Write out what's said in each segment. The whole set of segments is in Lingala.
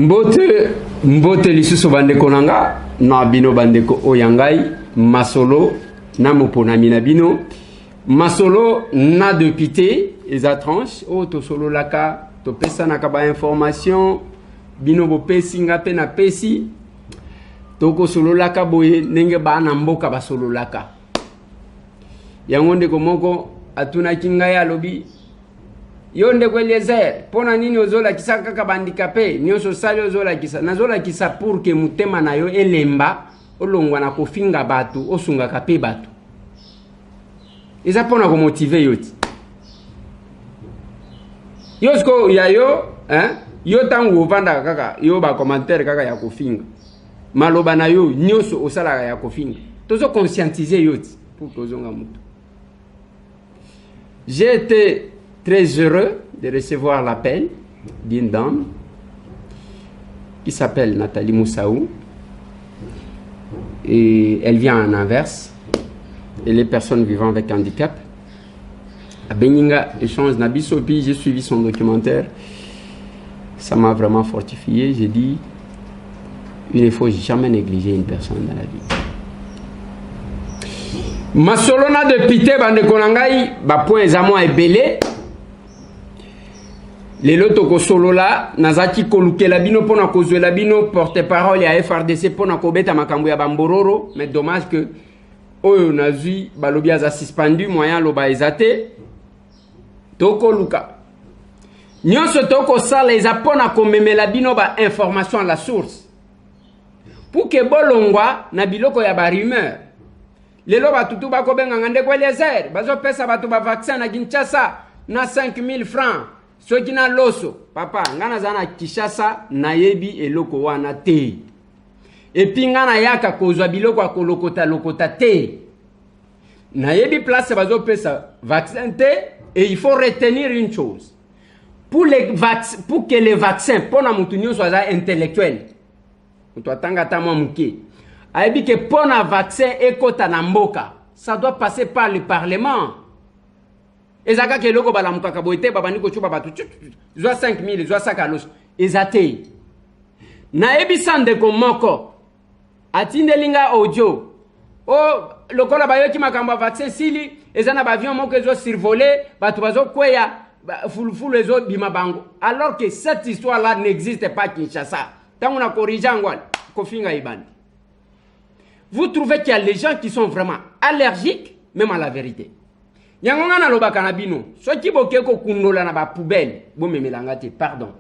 Mbote lisusu bandeko nanga na bino bandeko oyangai masolo na moponami na bino masolo na député eza tranche o to solo laka to pesa na kaba information bino bo pesi nga pe na pesi to ko solo laka boye nenge ba na mboka ba solo laka yango ndeko moko atuna kinga ya lobi yonde kweliezer pona nini ozola kisa kaka bandikape nyoso sali ozola kisa nazola kisa pour que mutema na yo elemba olongwa na kofinga batu osunga kape batu eza pona ko motiver yoti yosko ya yo yo tangu vanda kaka yo ba commentaire kaka ya kofinga maloba na yo nyoso osala ya kofinga tozo conscientiser yoti pour que ozonga mutu. J'ai été très heureux de recevoir l'appel d'une dame qui s'appelle Nathalie Moussaou et elle vient en Anvers et les personnes vivant avec handicap. À Beninga, échange Nabisopi, j'ai suivi son documentaire, ça m'a vraiment fortifié. J'ai dit, il ne faut jamais négliger une personne dans la vie. Masolona de pité bande konangai ba point ezamo ebele lelo toko solo la nazaki kolukela bino pona kozwela bino porte-parole ya FRDC pona kobeta makambo ya bambororo mais dommage que oyo nazui balobi aza suspendu moyen loba ezate toko luka nyonso toko sala eza pona komemela bino ba information à la source pour que bolongwa na biloko ya ba rumeur. Lelo batutu bako benga ngande kwa lezer bazo pesa batu ba vaccin na Kinshasa na 5000 francs soki na loso papa ngana zana Kinshasa na yebi eloko wana te epi ngana yaka kozwa biloko akolokota lokota te na yebi place bazo pesa vaccin te et il faut retenir une chose pour que les vaccins pona mutu nyonso aza intellectuel mutu atanga ta mwa muke aibi que pour un vaccin ekota na mboka ça doit passer par le parlement ezaka ke loko bala mukaka boite babani ko chuba batu zwa 5000 zwa sakalos ezate na ebisande ko moko atindelinga audio o lokola bayoki makambo vaccin sili ezana ba avion moko ezo survoler batu bazo kweya fulufulu ezo bima bango alors que cette histoire là n'existe pas Kinshasa tangu na korija ngwala kofinga ibandi. Vous trouvez qu'il y a les gens qui sont vraiment allergiques, même à la vérité. Nyangona na loba kanabino, so ki bokeko kunola na ba poubelle, bo memelangate, pardon.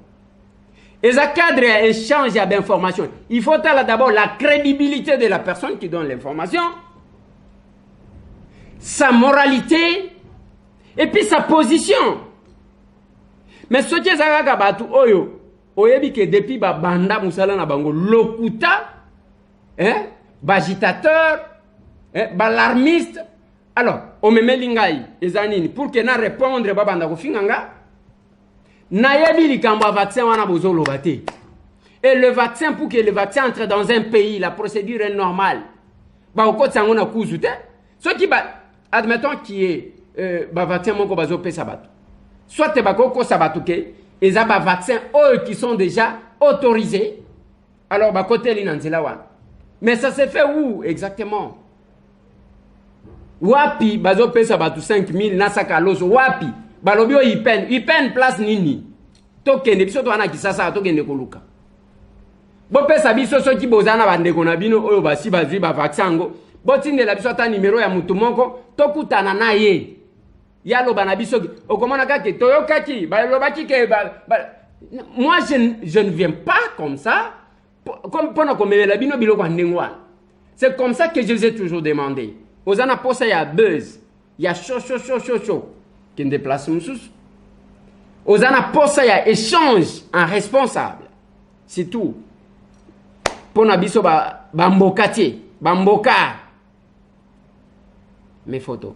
Et ça cadre un échange d'informations. Il faut d'abord la crédibilité de la personne qui donne l'information, sa moralité, et puis sa position. Mais ce qui est ça batu oyo, oyebi ke depuis ba banda musala na bango lokuta, bagitateur, balarmiste. Alors, on me met l'ingaï, ezanini, pour que na répondre babanda ko finganga. Na yebi likamba vaccin wana bozolo bate. Et le vaccin, pour que le vaccin entre dans un pays, la procédure est normale. Ba okot sango na kuzute. Ce qui ba, admettons qui est ba vaccin moko bazo pe sabato. Soit te bakoko sabato ke, eza ba vaccin eux qui sont déjà autorisés. Alors ba côté linanzela wana. Mais ça se fait où exactement? Wapi bazo pesa batu 5000 na sakaloso wapi balobio ipen place nini tokende biso to ana kisasa tokende koluka bo pesa biso soki bozana bandeko na bino oyo basi bazwi ba vaccin ngo botindela biso ta numéro ya mutu moko tokutana na ye yalo bana biso okomona kake toyokaki balobaki ke moi je ne viens pas comme ça. Comme pendant qu'on met la bino biloko ndengwa. C'est comme ça que je les ai toujours demandé. Ozana posa ya buzz, ya chaud qui ne déplace moussous. Ozana posa ya échange en responsable. C'est tout. Pona biso bambokati, bamboka. Mes photos.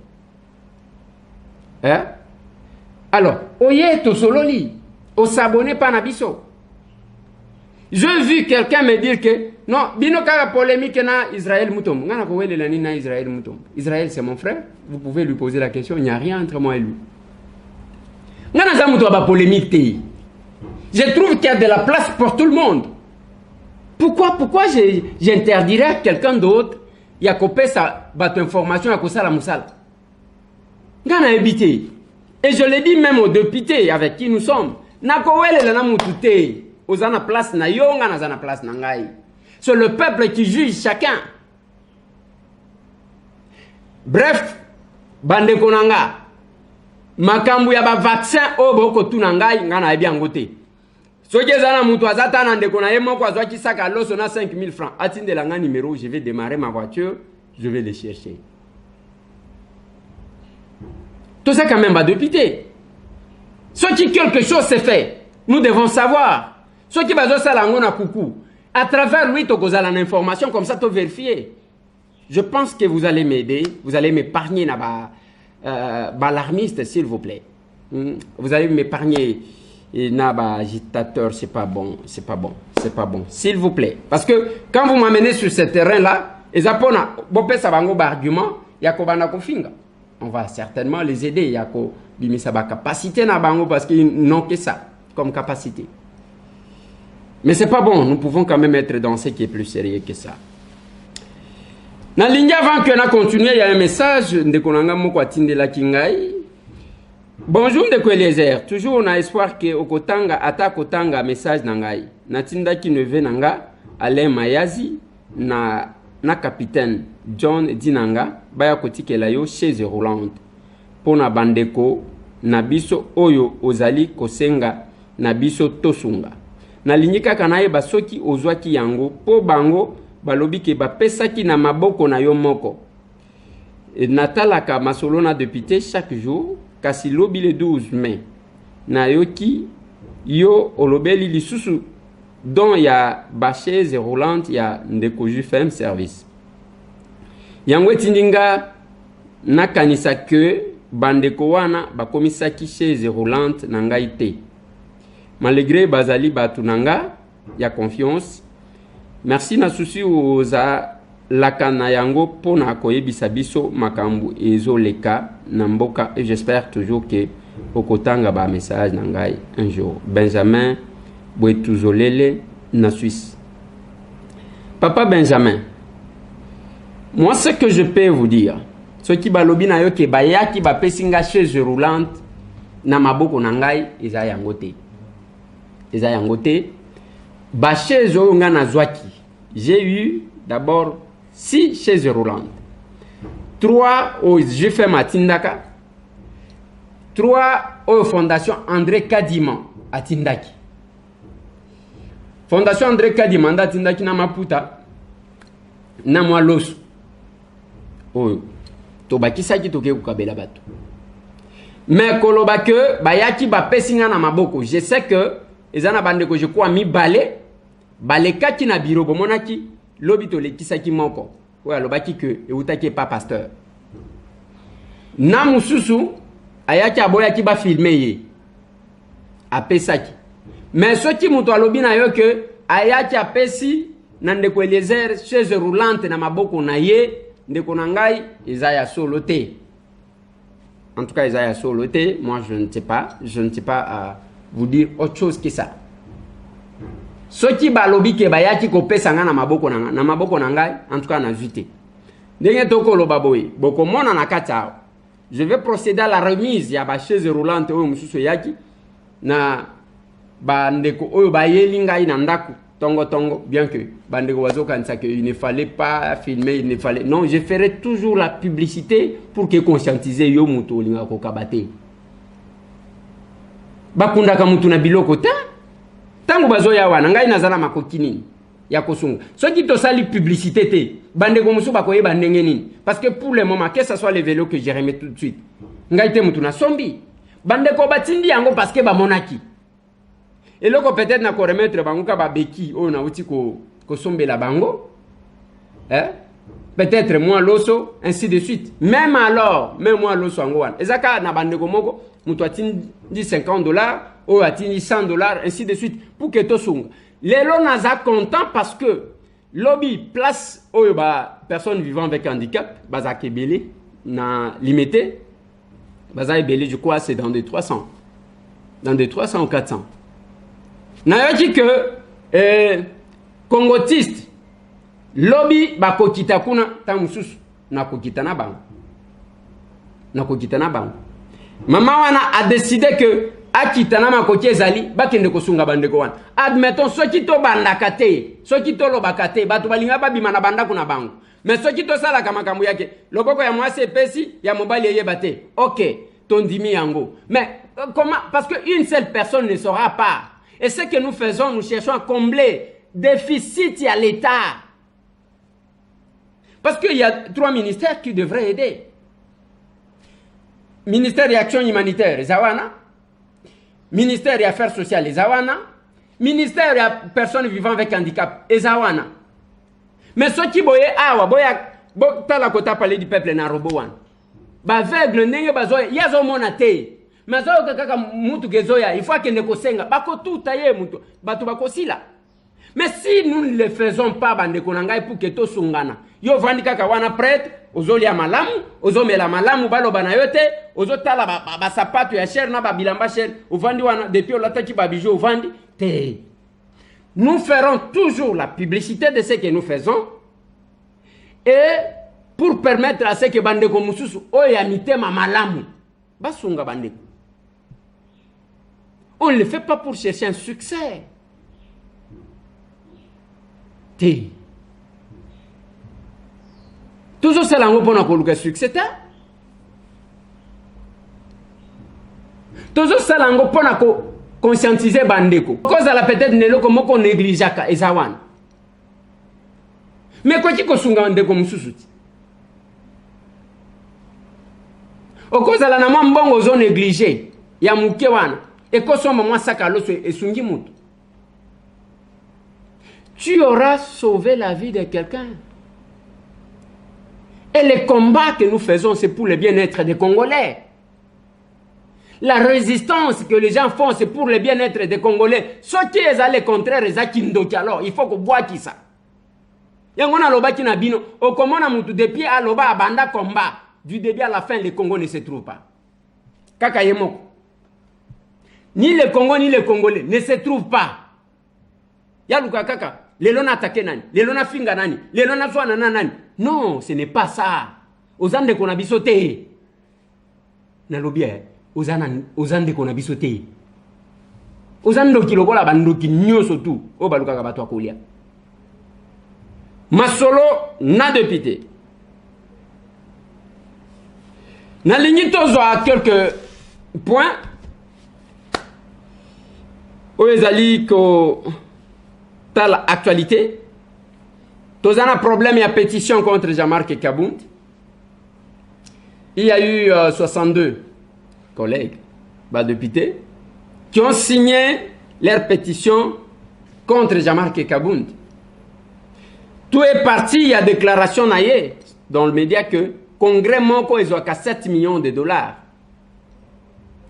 Alors, oye to sololi, o s'abonner pas na biso. J'ai vu quelqu'un me dire que non, bino kaka polémique na Israël Moutombo. Ngana ko wele lani na Israël Moutombo. Israël c'est mon frère, vous pouvez lui poser la question, il n'y a rien entre moi et lui. Ngana za muto ba polémique. Je trouve qu'il y a de la place pour tout le monde. Pourquoi j'interdirais à quelqu'un d'autre, il y a coupé sa information à cause de la moussala. Gana habité. Et je l'ai dit même aux députés avec qui nous sommes. Nakowele la namutute. Ozana place na yonga na zana place na ngai. C'est le peuple qui juge chacun. Bref, bande konanga. Makambu ya ba vaccin oboko tunangai ngana ebi angote. Soki ezana mutu azata na ndeko na ye moko azwaki saka loso na 5000 francs. Atinde langa numéro, je vais démarrer ma voiture, je vais les chercher. Tout ça quand même va député. Soki quelque chose s'est fait, nous devons savoir. Soki bazo salango na coucou. À travers lui, tu as l'information, comme ça, tu vérifier. Je pense que vous allez m'aider, vous allez m'épargner l'alarmiste, s'il vous plaît. Vous allez m'épargner agitateur, c'est pas bon, c'est pas bon, c'est pas bon. S'il vous plaît. Parce que quand vous m'amenez sur ce terrain-là, on va certainement les aider. Il y a capacité parce qu'ils n'ont que ça comme capacité. Mais c'est pas bon, nous pouvons quand même être dans ce qui est plus sérieux que ça. Dans ligne avant qu'on a continué, il y a un message de Konanga Mokwatinde la Kingai. Bonjour de Eliezer, toujours on a espoir que Okotanga attaque Okotanga message nangai. Natinda ki neve nanga Alain Mayazi na capitaine John Dinanga baya kotikela yo chaise roulante. Pona bandeko na biso oyo ozali kosenga na biso tosunga. Na linyika kanaye basoki ozwaki yango po bango balobi ke bapesaki na maboko na yo moko. Et natalaka masolo na député chaque jour kasi lobi le 12 mai. Na yoki yo olobeli lisusu don ya bachaise roulante ya ndeko jufem service. Yango etindinga nakanisa ke bandeko wana bakomisaki chaise roulante na ngai te. Malgré bazali batunanga ya confiance, merci na susi oza lakana yango pona koyebisa biso makambu ezoleka na mboka et j'espère toujours que okotanga ba message na ngai un jour. Benjamin Bwetuzolele na Suisse. Papa Benjamin, moi ce que je peux vous dire, ce qui balobi na yo ke bayaki ba pesinga chaise roulante na maboko na ngai eza yango te. Eza yango te. Ba chaise oyo nga nazwaki. J'ai eu d'abord 6 chaises roulantes. 3 au GFM à Tindaka. 3 au Fondation André Kadiman à Tindaki. Fondation André Kadiman à Tindaki na Maputa. Na mwa loso. Oyo. Tobaki saki toke kukabela bato. Mais koloba que bayaki ba pesinga na maboko. Je sais que ezana bande ko je crois mi balé. Baleka ki na biro bomonaki lobito le kisaki moko. Oya lobaki que eutaki pas pasteur. Na mususu ayaki aboyaki ba filmer ye. Apesaki. Mais ce qui muto alobi na yo que ayaki apesi na ndeko Eliezer chaise roulante na maboko na ye ndeko na ngai ezaya solo te. En tout cas ezaya solo te, moi je ne sais pas à vous dire autre chose que ça. Soki balobi ke bayaki kopesa nga na maboko na ngai en tout cas na vite. Ndenge toko loba boy, boko mona na kata. Je vais procéder à la remise ya ba chaise roulante oyo mususu yaki na ba ndeko oyo bayeli ngai na ndaku tongo bien que bandeko wazoka nsa que il ne fallait pas filmer, il ne fallait non, je ferai toujours la publicité pour que conscientiser yo muto linga ko kabate. Bakunda ka mutu na biloko ta tango bazoya wana ngai nazala makokini ya kosunga soki to sali publicité te bandeko musu bakoyeba ndenge nini parce que pour le moment que ça soit les vélos que j'ai remis tout de suite ngai te mutu na sombi bandeko batindi yango parce que ba monaki et loko peut-être na ko remettre bango ka ba beki o na uti ko sombela bango peut-être moi loso ainsi de suite même alors même moi loso ngo wana ezaka na bandeko moko mutu atindi $50 ou atini $100 ainsi de suite pour que to sunga lelo naza content parce que lobby place oyo ba personne vivant avec handicap baza kebele na limité baza ebele je crois c'est dans des 300 ou 400 na yo dit que congotiste lobby bakokita kuna ta mususu na kokita na bango mama wana a décidé que akita na makoki ezali bakende kosunga bandeko wana. Admettons soki to bandaka te, soki to lobaka te, bato balinga babima na bandako na bango, mais soki to salaka makambo yake loboko ya mwasi epesi ya mobali eyeba te, ok tondimi yango. Mais comment? Parce que une seule personne ne saura pas. Et ce que nous faisons, nous cherchons à combler déficit à l'État. Parce qu'il y a 3 ministères qui devraient aider. Ministère de l'Action humanitaire, Zawana. Ministère des Affaires sociales, Zawana. Ministère des personnes vivant avec handicap, Zawana. Mais ceux qui boye awa, tala kota parler du peuple na robowan. Ba aveugle ndenge bazoya, yazo mona te. Mais zoyo kaka mutu gezoya, il faut que ne kosenga. Bako tout taye mutu, batu bako sila. Mais si nous ne le faisons pas, bande konangai pour que to sungana. Yo vandi kaka wana prêtre, ozoli ya malamu, ozomela malamu balo bana yote, ozotala ba sapato ya cher na ba bilamba cher, ovandi wana depuis olataki ba bijou ovandi te. Nous ferons toujours la publicité de ce que nous faisons et pour permettre à ce que bande ko mususu oyamite ma malamu basunga bande. On ne le fait pas pour chercher un succès. T. Toujours c'est l'ango pour nous succès. Toujours c'est l'ango pour nous conscientiser bandeko. Cause à la peut-être ne lo comme qu'on négligeaka ezawan. Mais quoi qui kosunga bandeko mususuti. Au cause à la nama mbongo zo négligé ya muke wana. Et ko soma mwa saka loso esungi mutu. Tu auras sauvé la vie de quelqu'un. Et les combats que nous faisons, c'est pour le bien-être des Congolais. La résistance que les gens font, c'est pour le bien-être des Congolais. Ce qui est à le contraire, c'est alors il faut que bois qui ça. Yangona loba ki na bino, au komona mutu depuis à loba abanda combat, du début à la fin, le Congo ne se trouve pas. Kaka yemoko. Ni le Congo ni le Congolais ne se trouvent pas. Yaluka kaka. Lelo na attaqué nani, lelo na finga nani, lelo na soana nani. Non, ce n'est pas ça. Ozande kona bisote. Na lobia, ozande kona bisote. Ozando kilokola bandoki nyoso tu, o baluka bato akolia. Masolo na député. Na lingi tozo à quelques points. Oezali ko telle actualité, tous un problème et pétition contre Jean-Marc Kabound. Il y a eu 62 collègues, députés, qui ont signé leur pétition contre Jean-Marc Kabound. Tout est parti, il y a déclaration naïe dans le média que le Congrès Moko ils ont 7 millions de dollars.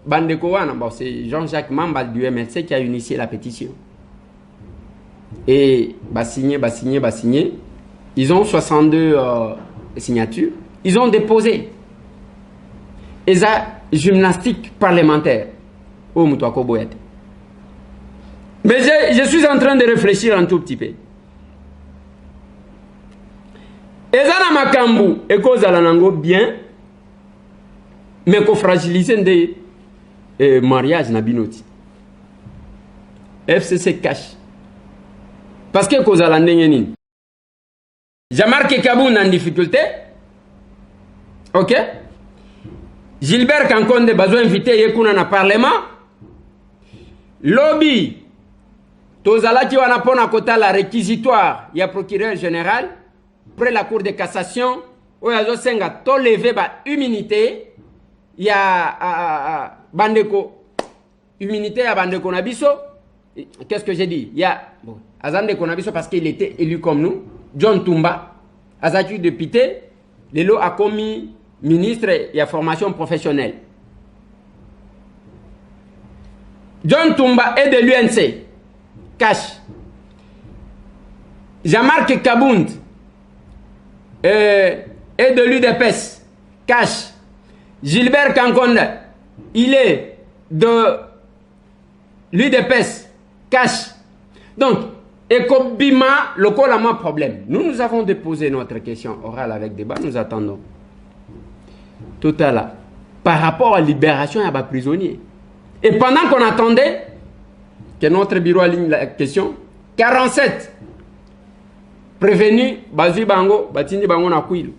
Bandeko wana, c'est Jean-Jacques Mamba du MLC qui a initié la pétition. Et signé. Ils ont 62 signatures. Ils ont déposé. Et ça, gymnastique parlementaire. Oh, mais je suis en train de réfléchir un tout petit peu. Et ça, na makambu, et cause à l'anango bien, mais qu'on fragilise des mariages na binoti. FCC cache. Parce que cause à l'andengeni. Jean-Marc Kabound en difficulté. Ok. Gilbert Kankonde besoin invité yekuna na parlement. Lobby. Tozala qui wana pona kota la réquisitoire. Il y a procureur général. Près la cour de cassation. Oyazo senga to levé ba immunité. Il y a bandeko. Immunité à bandeko nabiso. Qu'est-ce que j'ai dit? Il y a bon, Azande Konabiso parce qu'il était élu comme nous. John Tumba, Azaki député, Lelo a commis ministre et la formation professionnelle. John Tumba est de l'UNC, cash. Jean-Marc Kabound est de l'UDPS, cash. Gilbert Kankonde, il est de l'UDPS, cash. Donc, et kobima lokola ma problème. Nous avons déposé notre question orale avec débat, nous attendons. Tout à l'heure, par rapport à la libération des prisonniers. Et pendant qu'on attendait que notre bureau aligne la question, 47 prévenus, bazui bango, batindi bango na kuilu.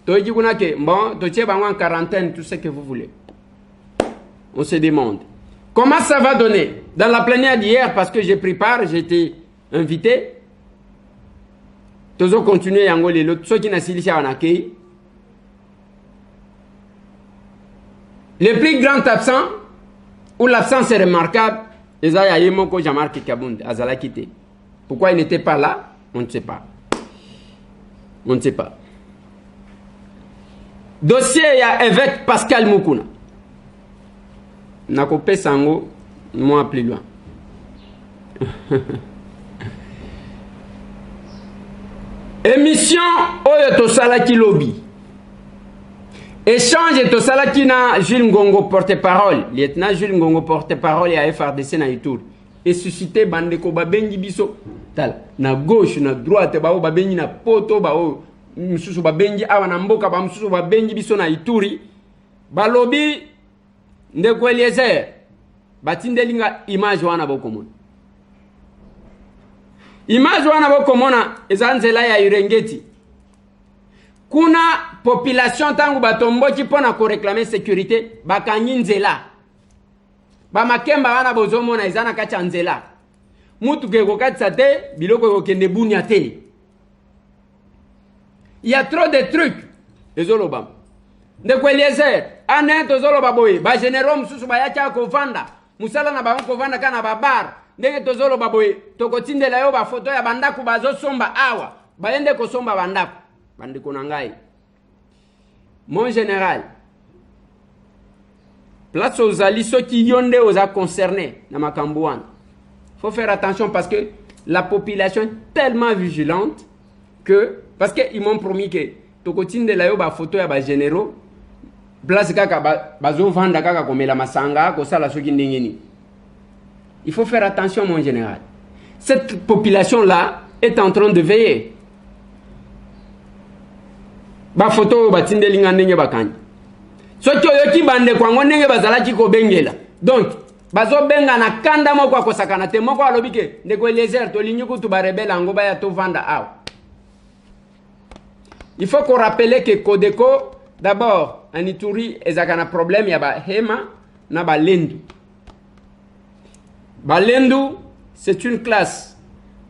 Toji kuna ke, bon, toche bango en quarantaine, tout ce que vous voulez. On se demande. Comment ça va donner? Dans la plénière d'hier, parce que j'ai pris part, j'ai été invité. Tozo continuer yango lelo, ceux qui n'a silisha en accueil. Le plus grand absent, où l'absence est remarquable, Ezaya Yemoko Jamarki Kabund, Azala quitté. Pourquoi il n'était pas là? On ne sait pas. On ne sait pas. Dossier, il y a évêque Pascal Moukouna. Nakopé Sango, moi plus loin. Émission Oyo Tosalaki Lobby. Échange Tosalaki na Jules Ngongo porte-parole. Lieutenant Jules Ngongo porte-parole et à FRDC na Itour. Et suscité Bandeko Babengi Biso. Tal. Na gauche, na droite, bao Babengi na poto, bao Msusu Babengi awa na mboka, ba Msusu Babengi Biso na Ituri. Balobi Ndeko Eliezer. Batindelinga image wana bokomona. Image wana bokomona ezanzela ya Urengeti. Kuna population tangu batomboki pona ko réclamer sécurité bakanyi nzela. Ba makemba wana bozomona ezana kacha nzela. Mutu keko katsa te biloko ko kende bunya te. Il y a trop de trucs. Ezoloba. Ndeko Eliezer, ane tozoloba boye, ba généraux mususu bayacha ko vanda. Musala na ba ko vanda kana babar. Ndenge tozoloba boye, tokotindela yo ba photo ya bandaku bazo somba awa. Bayende ko somba bandaku. Bandeko nangai. Mon général, place aux alliés, ceux qui yonde aux a concernés, dans ma cambouane. Il faut faire attention parce que la population est tellement vigilante que, parce qu'ils m'ont promis que, tokotine de la yo ba photo ya ba généraux, place kaka bazo vanda kaka komela masanga, kosala soki ndengeni. Il faut faire attention, mon général. Cette population-là est en train de veiller. Ba photo batindelinga ndenge bakani soki oyoki bande kwango ndenge bazalaki ko bengela donc bazo benga na kanda moko akosakana te moko alobike ndeko Eliezer tolinyi kutu ba rebelle ngo baya to vanda aw. Il faut qu'on rappelle que Codeco d'abord en Ituri ezakana problème ya ba hema na ba lendu. Ba lendu c'est une classe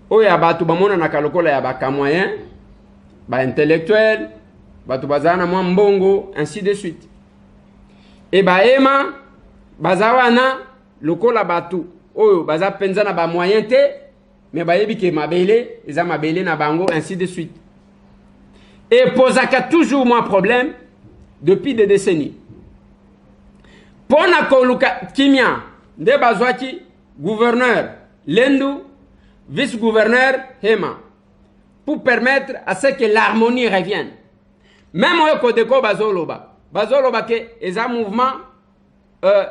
oya batu bamona na kalokola ya ba kamoyen ba intellectuel batu bazana mwa mbongo ainsi de suite. Et baema bazawana lokola batu oyo baza penzana ba moyen te mais bayebi ke mabele eza mabele na bango ainsi de suite. Et posaka toujours moins problème depuis des décennies. Pona koluka kimia nde bazwaki gouverneur Lendu, vice-gouverneur Hema pour permettre à ce que l'harmonie revienne. Même au Codeco bazoloba ke eza mouvement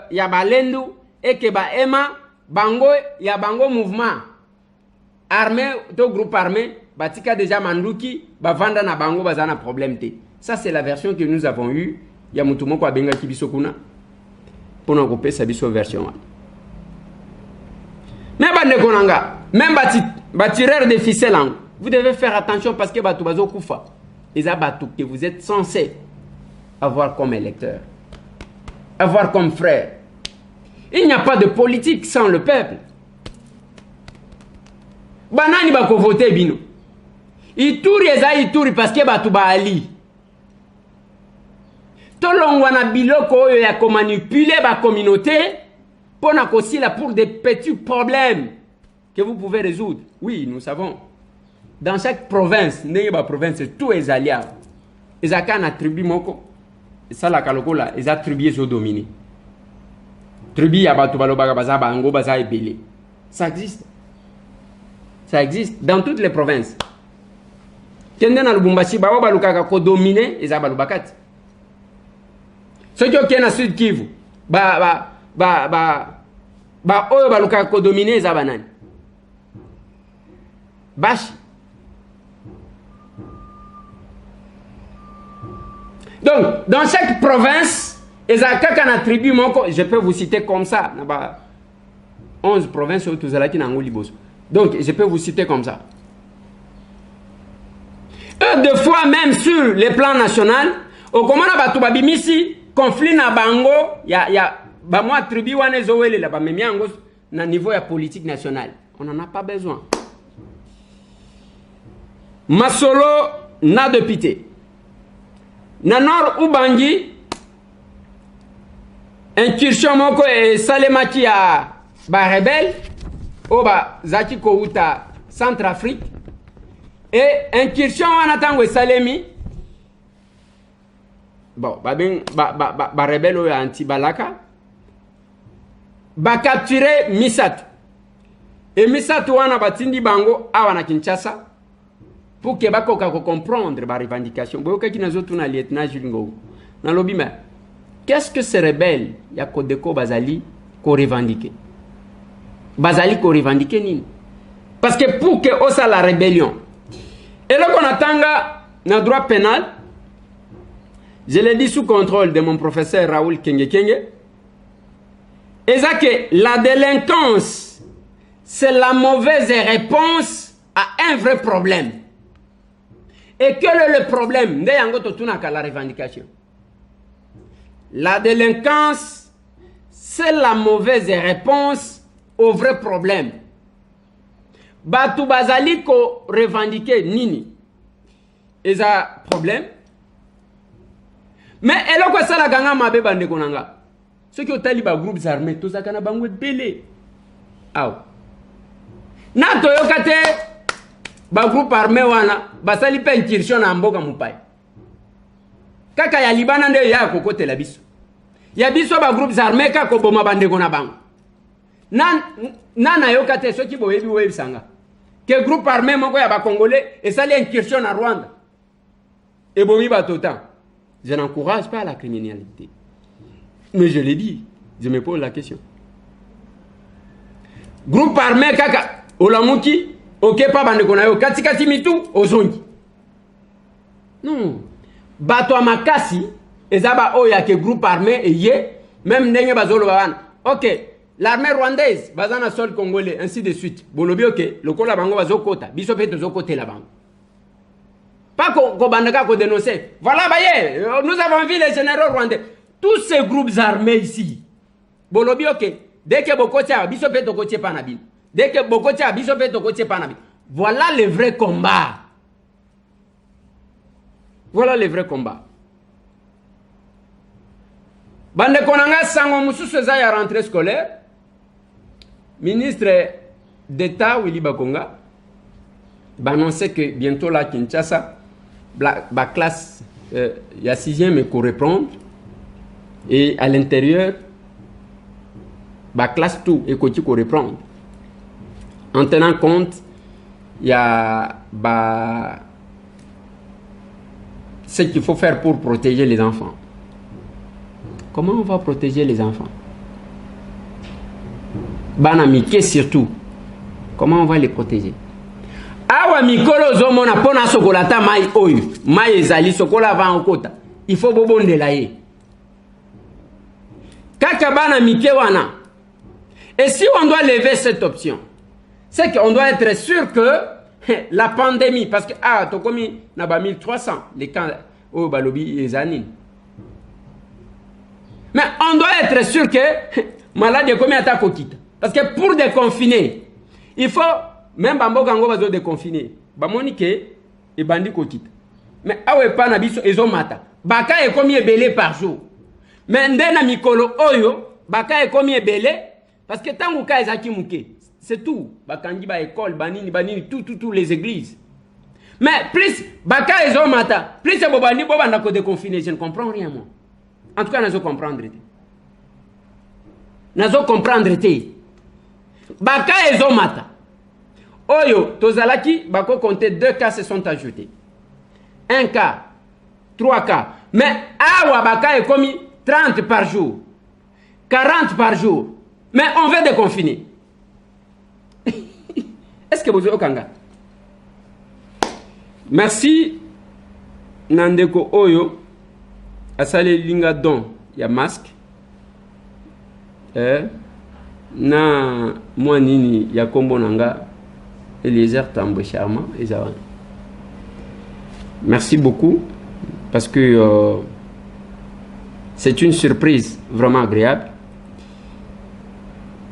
ya balendu et que ba ema bango ya bango mouvement armé to groupe armé batika déjà manduki ba vanda na bango bazana problème te. Ça c'est la version que nous avons eue ya mutu moko abenga kibiso kuna pona ko pesa biso version. Mais bande konanga même batireur de ficelle vous devez faire attention parce que batu bazo kufa. Les abattus que vous êtes censés avoir comme électeur, avoir comme frère. Il n'y a pas de politique sans le peuple. Banani bako voter bino. Ituri eza Ituri parce que batu ba ali. Tolongwana biloko oyo ya ko manipuler ba communauté pona kosila pour des petits problèmes que vous pouvez résoudre. Oui, nous savons. Dans chaque province, tout est allié. Ils ont une tribu moko. Ça la kalokola, ils ont tribu zo dominé. Tribu ya batu baloba baza bango baza ebele. Ça existe. Ça existe dans toutes les provinces. Kende na Lubumbashi ba baluka ko dominer, ils ont balubakati. Ceux qui ont na Sud Kivu, ba oyo baluka ko dominer, ils ont banani. Bashi. Donc, dans chaque province, ils ont une tribu, je peux vous citer comme ça. 11 provinces où tous allez donc, je peux vous citer comme ça. Deux fois, même sur le plan national, au comment on a battu conflit na bango, il y a moi tribu wane zoele là, mais miango na niveau ya politique nationale. On n'en a pas besoin. Masolo na de pité. Na nord Ubangi, incursion moko et salemaki à ba rebelle, oba zaki kouta Centrafrique, et incursion wana tango salemi, bon, ba rebelle ou anti balaka, ba capturer Misatu. Et Misatu wana batindi bango awana Kinshasa, pour que bako comprendre ba revendication. Boyoka ki nazotu na lieutenant Jules Ngou. Na lobima. Qu'est-ce que ces rebelles ya Kodeko Bazali ko revendiquer? Bazali ko revendiquer nini? Parce que pour que osa la rébellion. Et là qu'on attanga na droit pénal, je l'ai dit sous contrôle de mon professeur Raoul Kenge Kenge. Et ça que la délinquance, c'est la mauvaise réponse à un vrai problème. Et quel est le problème? La revendication. La délinquance, c'est la mauvaise réponse au vrai problème. Batu bazali ko revendiquer nini? Et ça problème. Mais elle a quoi ça la ganga mabe bande konanga? Ceux qui ont taliba groupes armés, tous ça kana bangwe belé. Aw. Na toyokate ba groupe armé wana basali pe incursion na mboka mupai. Kaka ya Libana nde ya kokote la biso. Ya biso ba groupes armés ka ko boma bande kona bango. Na yokate soki boyebi webi sanga. Que groupe armé moko ya ba congolais et sali incursion na Rwanda. Et bomi ba tota. Je n'encourage pas la criminalité. Mais je l'ai dit, je me pose la question. Groupe armé kaka olamuki ok pas bande konayo katikati mitu ozongi. Non. Bato makasi ezaba oya ke groupe armé eye même ndenge bazolo babana. OK, l'armée rwandaise bazana sol congolais ainsi de suite. Bolobi OK, lokola bango bazokota, biso pe tozokote la bango. Pas ko bandaka ko dénoncer. Voilà baye, nous avons vu les généraux rwandais. Tous ces groupes armés ici. Bolobi OK, dès que bokotia biso pe tokotie panabine. Dès que bokotia biso pe tokotie panabine. Voilà le vrai combat. Voilà le vrai combat. Bande konanga sango mususu za ya rentrée scolaire. Ministre d'État Willy Bakonga annonçait que bientôt là Kinshasa la classe il y a 6e et qu'on reprendre et à l'intérieur la classe tout et qu'on reprendre en tenant compte il y a ce qu'il faut faire pour protéger les enfants. Comment on va protéger les enfants? Banamike surtout. Comment on va les protéger? Awa mikolo zomona pona sokolata mai oyo. Mai ezali sokola va okota. Il faut bobondela ye. Kaka banamike wana. Et si on doit lever cette option, c'est qu'on doit être sûr que la pandémie, parce que tokomi naba 1300 les camps au balobi et zanine. Mais on doit être sûr que malade comme attaque quitte. Parce que pour déconfiner, il faut même bambo kango bazo déconfiner. Bamonike et bandi quitte. Mais awe pa na biso ezomata. Baka e combien belé par jour. Mais ndena mikolo oyo baka e combien belé parce que tangu ka ezaki muke. C'est tout. Bakangi ba école, banini, tout les églises. Mais plus, baka ezo mata, plus c'est bobani bobanda ko déconfiner, je ne comprends rien moi. En tout cas, nazo comprendre. Nazo comprendre te. Baka ezo mata. Oyo, tozalaki, bako compter 2 cas se sont ajoutés. 1 cas, 3 cas. Mais awa baka est commis 30 par jour. 40 par jour. Mais on veut déconfiner. Est-ce que vous avez Okanga? Merci Nandeko Oyo asale linga don ya masque na moi nini ya kombo nanga Eliezer Tambo Charmant ezawan. Merci beaucoup parce que c'est une surprise vraiment agréable.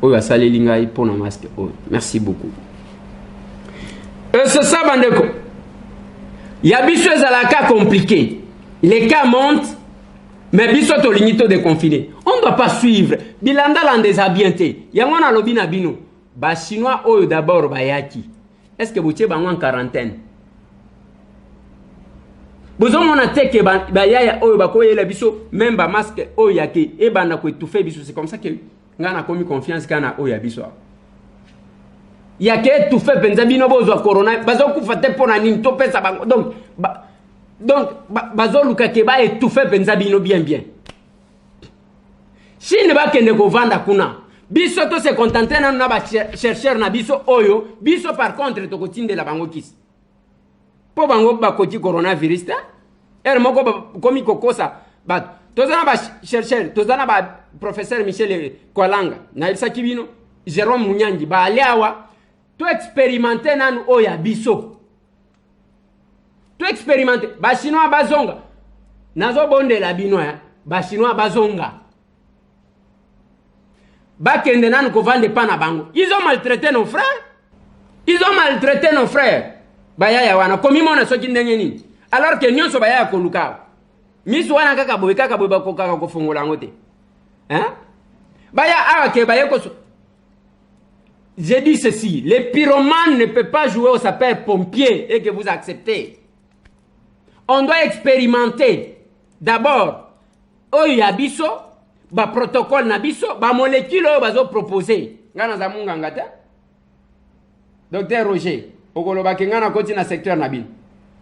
Oyo asale linga pour na masque. Merci beaucoup. C'est ça bandeko. Ya biso ezalaka compliqué. Les cas montent. Mais biso to lignito de confiner. On ne doit pas suivre. Bilanda l'en déshabillenté. Yangona lobi na bino. Ba chinois oyo d'abord bayaki. Est-ce que vous êtes en quarantaine? Vous avez dit que bayaya oyo bakoye la biso même ba masque oyo yake e bana ko étouffer biso. C'est comme ça que ngana komi confiance kana oyo biso. Yake étouffer penza bino bozo corona. Bazo kufate pona nini to pesa bango. Donc, bazo luka ke ba étouffer penza bino bien. Chine ba kende ko vanda kuna. Biso to se contenter na ba chercheur na biso oyo. Biso par contre to kotinde la bango kisi. Po bango ba koti coronavirus ta. Moko komi kokosa. Ba tozana ba chercheur, tozana ba professeur Michel Kwalanga. Na ilisa kibino Jérôme Munyangi ba aliawa to expérimenter nanu oya biso. To expérimenter. Ba chinois bazonga. Nazo bonde la bino ya. Ba chinois bazonga. Ba kende nanu ko vande pa na bango. Ils ont maltraité nos frères. Ils ont maltraité nos frères. Ba yaya wana komi mona soki ndenge nini. Alors que nyonso ba yaya ko luka. Misu wana kaka boy ba ko kaka ko fongola ngote. Hein? Ba ya awa ke ba yeko. J'ai dit ceci, les pyromanes ne peuvent pas jouer au sapeur-pompier et que vous acceptez. On doit expérimenter d'abord oyo ya biso ba protocole na biso ba molécule oyo bazo proposer ngana za munga ngata. Docteur Roger okoloba ke ngana koti na secteur na bin.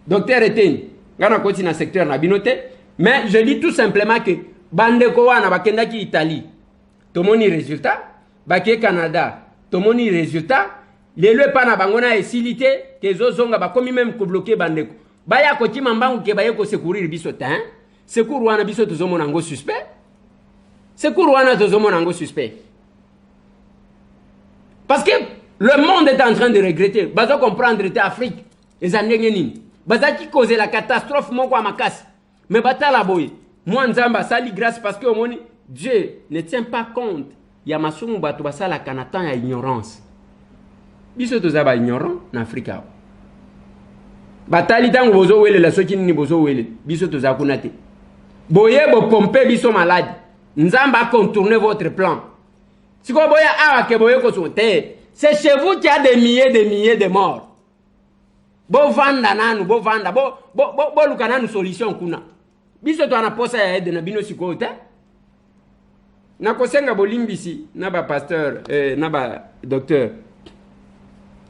Docteur Etienne ngana koti na secteur na binote. Mais je dis tout simplement que bandeko wana bakenda ki Italie tomoni résultat, baké Canada tomoni résultat, les le pana bangona esilité que zozonga bakomi même ko bloquer bandeko. Baya koti mambangu ke baye ko secourir biso tan. Secours wana biso tozomona ngo suspect. Secours wana tozomona ngo suspect. Parce que le monde est en train de regretter. Bazo comprendre te Afrique. Les années nini. Bazaki cause la catastrophe moko amakasi. Mais batala boy. Moi nzamba sali grâce parce que au moni Dieu ne tient pas compte. Ya masumu bato basala kanatan ya ignorance. Biso tozaba ignorant en Afrique. Batali tango bozo wele la soki ni bozo wele. Biso tozakuna te. Boye bo pomper biso malade. Nzamba contourner votre plan. Si ko boya awa ke boye ko sote. C'est chez vous qu'il y a des milliers de morts. Bo vanda nanu, bo vanda, bo luka nanu solution kuna. Biso to ana posa ya aide na bino sikote. Na kosenga bolimbisi na ba pasteur na ba docteur.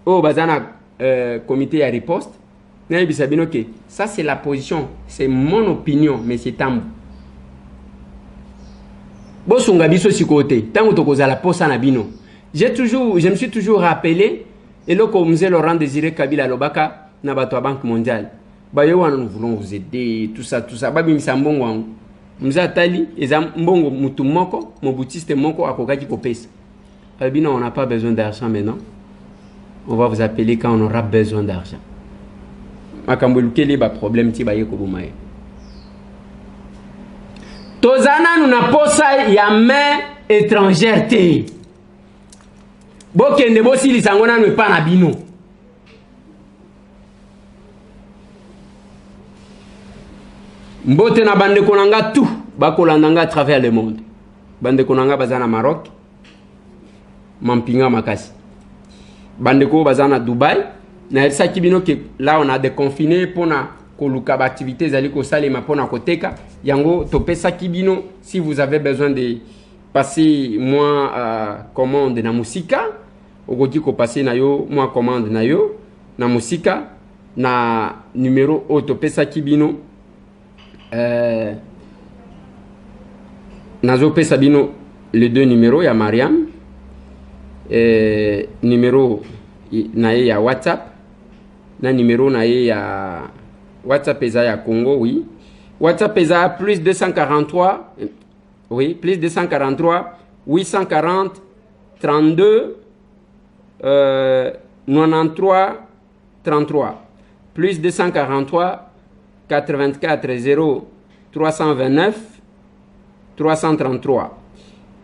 Oh bazana comité ya riposte. Na yebisa bino ke ça c'est la position, c'est mon opinion mais c'est tambo. Bo sunga biso sikote, tango to kozala posa na bino. Je me suis toujours rappelé et là comme Mzee Laurent Désiré Kabila Lobaka na bato ya Banque mondiale. Ba yo wana nous voulons vous aider tout ça ba bimisa mbongo wangu. Mzee atali eza mbongo mutu moko, mobutiste moko akokaki kopesa. Bino on n'a pas besoin d'argent maintenant. On va vous appeler quand on aura besoin d'argent. Makambo lukeli ba problème ti ba yeko bumaye. Tozana nous na posa ya main étrangère te. Bokende bosili sangona no pa na bino. Mbote na bande konanga tout bakolandanga à travers le monde. Bande konanga bazana Maroc, Mampinga makasi. Bande ko bazana Dubaï, na elsa kibino que là on a déconfiné pona koluka ba activités zali ko salema pona koteka yango topesa kibino si vous avez besoin de passer moi commande na musika okoki ko passer na yo moi commande na yo na musika na numéro autopesa kibino nazo pesa bino les deux numéros ya Mariam numéro na ya WhatsApp na numéro na ya WhatsApp eza Congo, oui. WhatsApp eza plus 243, oui, plus 243, 840, 32, 93, 33. Plus 243, 84, 0, 329, 333.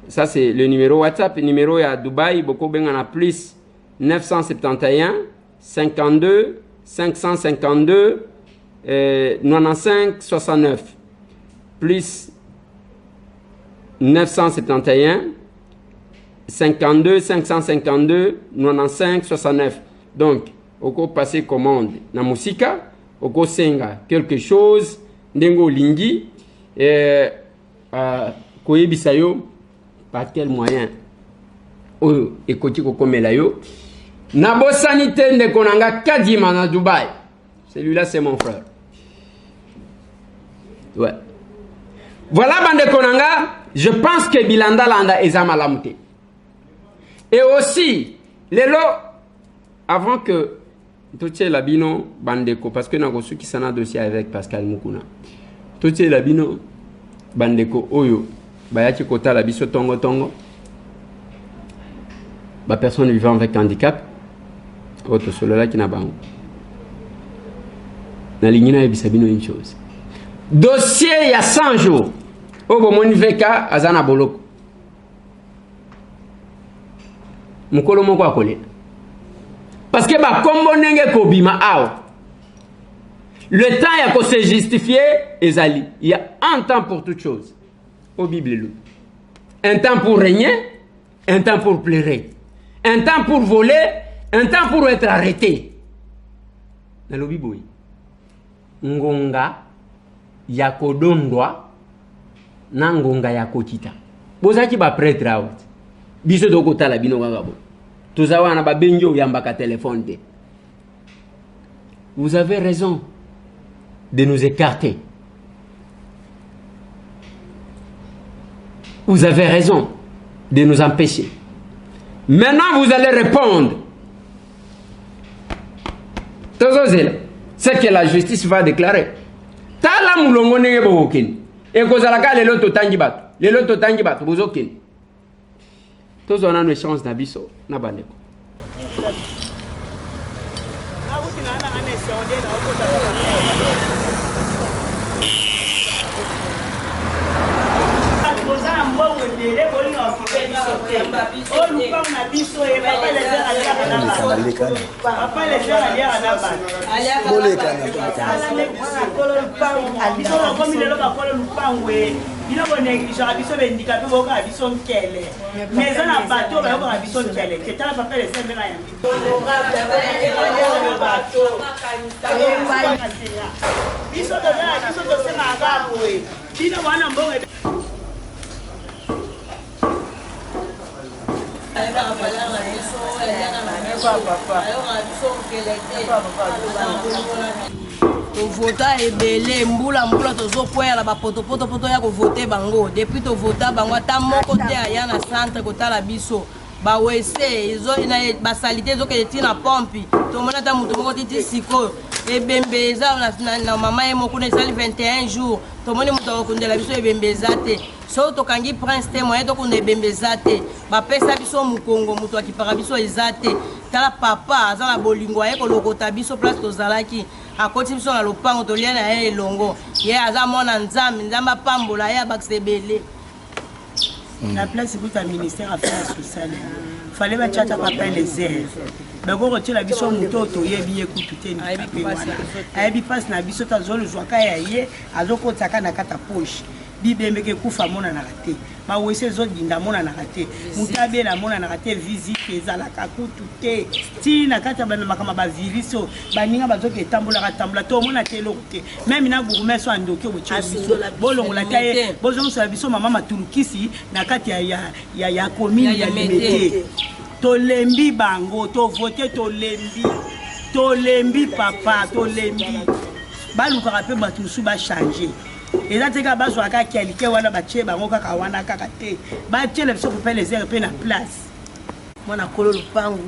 Ça, c'est le numéro WhatsApp. Le numéro à Dubaï, beaucoup ben en a plus 971, 52, 552, 95, 69. Plus 971, 52, 552, 95, 69. Donc, oko passer commande na musika, oko senga quelque chose, ndengo lingi, koyebisa yo par quel moyen oyo ekoti kokomela yo. Nabo sanité ndeko nanga kadima na Dubaï. Celui-là c'est mon frère. Ouais. Voilà bandeko nanga, je pense que Bilanda landa ezama lamute. Et aussi, lelo avant que tout la bino bandeko parce que nako suki sana dossier avec Pascal Mukuna. Tout la bino bandeko oyo bayaki kota la biso tongo tongo. Ba personne vivant avec handicap. Autre solo là qui n'a pas. Na lingina ebisabino une chose. Dossier il y a 100 jours. Obo moni veka azana boloko. Mukolo moko akole. Parce que ba kombo nenge kobima aw. Le temps ya ko se justifier ezali. Il y a un temps pour toute chose. Au Bible. Un temps pour régner, un temps pour pleurer. Un temps pour voler, un temps pour être arrêté. Dans le Bible. Ngonga ya kodondwa na ngonga ya kokita. Bozaki ba prêtre out. Biso do kotala bino kangabo. Tozawana ba benjo yambaka téléphone te. Vous avez raison de nous écarter. Vous avez raison de nous empêcher. Maintenant, vous allez répondre. C'est que la justice va déclarer. Tala mulongo nenge boken. E kozalaka lelo totangi bato. Lelo totangi bato bozoken. Tozo na no chance na biso na bandeko. Vota ebele mbula mbula tozo kwela ba poto ya ko voter bango depuis to vota bango ta moko te aya na centre kotala biso ba wese izo ina ba salite zo ke tina pompi to mona ta mutu moko titi siko ebembeza na mama e moko ne sali 21 jours to moni mutu okundela biso ebembeza te so to kangi prince te moyen to kunde ebembeza te ba pesa biso mukongo mutu akipaka biso ezate tala papa azala bolingo aye ko lokota biso place to zalaki akoti biso na lopango to liana ye elongo ye aza mona nzambe pambola ye abakisebele la place pour le ministère affaires sociales fallait ba tchata papa les airs bako rotela biso muto to yebi ekutute ni ayebi passe na biso ta zolo zwaka ya ye azokotaka na kata poche bibemeke kufa mona na raté ba wese zo dinda mona na raté mutabe na mona na raté visite ezala kakutute ti na kata bana makama ba viriso baninga bazoke tambola to mona telo te même na gourmet so andoke o biso bolongo la taye bozongo so biso mama maturukisi na kati ya commune ya limité to lembi bango to voter to lembi papa to lembi baluka pe batusu ba changer et là, tu as besoin de quelqu'un qui a battu, battu les airs na place. Moi, na kolo lupangu,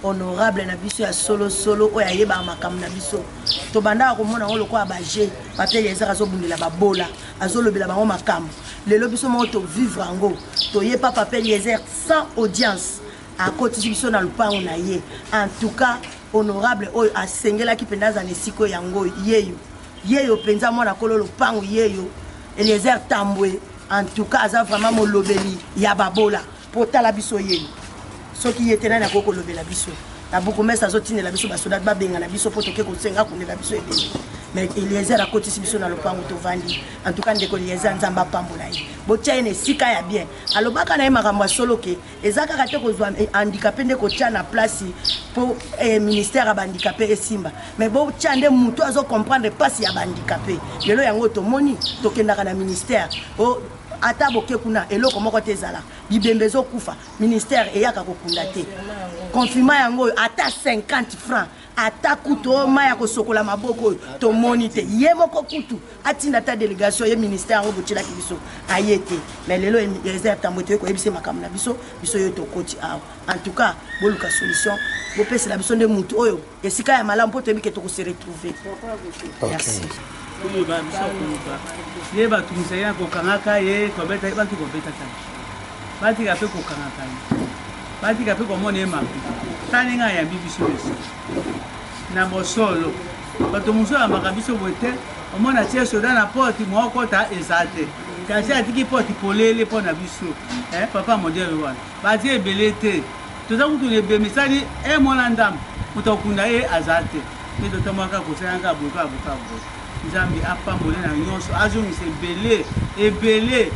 honorable na biso ya solo oyo ayeba makambo na biso tobanda komona ngo lokola baje papier Eliezer azobundela babola azolobela bango makambo lelo biso moko tovivre yango toyepa papier Eliezer sans audience akotisi biso na lupango na ye en tout cas honorable oyo asengelaki mpenza aza na esika yango yeyo mpenza mwana kolo lupango yeyo Eliezer Tambwe en tout cas aza vraiment molobeli ya babola po tala biso yeyo soki ye tena na koko lobela biso na bokomesa azotinela biso basoda babenga na biso po toke kosenga kundela biso ebele mais Eliezer akotisi biso na lopango tovandi en tout cas ndeko Eliezer nzamba pambola ye botia ene sika ya bien alobaka na ye makambo ya solo ke eza kaka te kozwa handicapé nde kotia na place po ministère ya bandicapé esimba mais botia nde mutu azo comprendre pasi ya bandicapé lelo yango tomoni tokendaka na ministère ata boke kuna eloko moko te ezala bibembezo kufa ministère eyaka kokunda te confirma yango ata 50 francs ata kutu maya kosokola maboko tomoni te ye moko kutu atinda ta délégation ye ministère yango botilaki biso ayete mais lelo Eliezer Tambwe to koyebise makambo na biso yo tokoti awa en tout cas boluka solution bopesela biso nde mutu oyo esika ya malamu po toyebi ke tokose retrouver. Merci. Ye batumisa ye kokangaka ye kobeta bantu kobeta ta batika pe kokangaka ye batika pe komona ye mabe taninga ya bibiso na bosolo bato muso ya makabiso bote omona tie soda na porte moko ta ezate kasi atiki porte polele po na biso papa modèle wana bati ebele te toza kutu lebe misali mwana ndam mutokunda ye azate te totomaka kosanga boka Nzambi apambole na nyonso azongisa ebele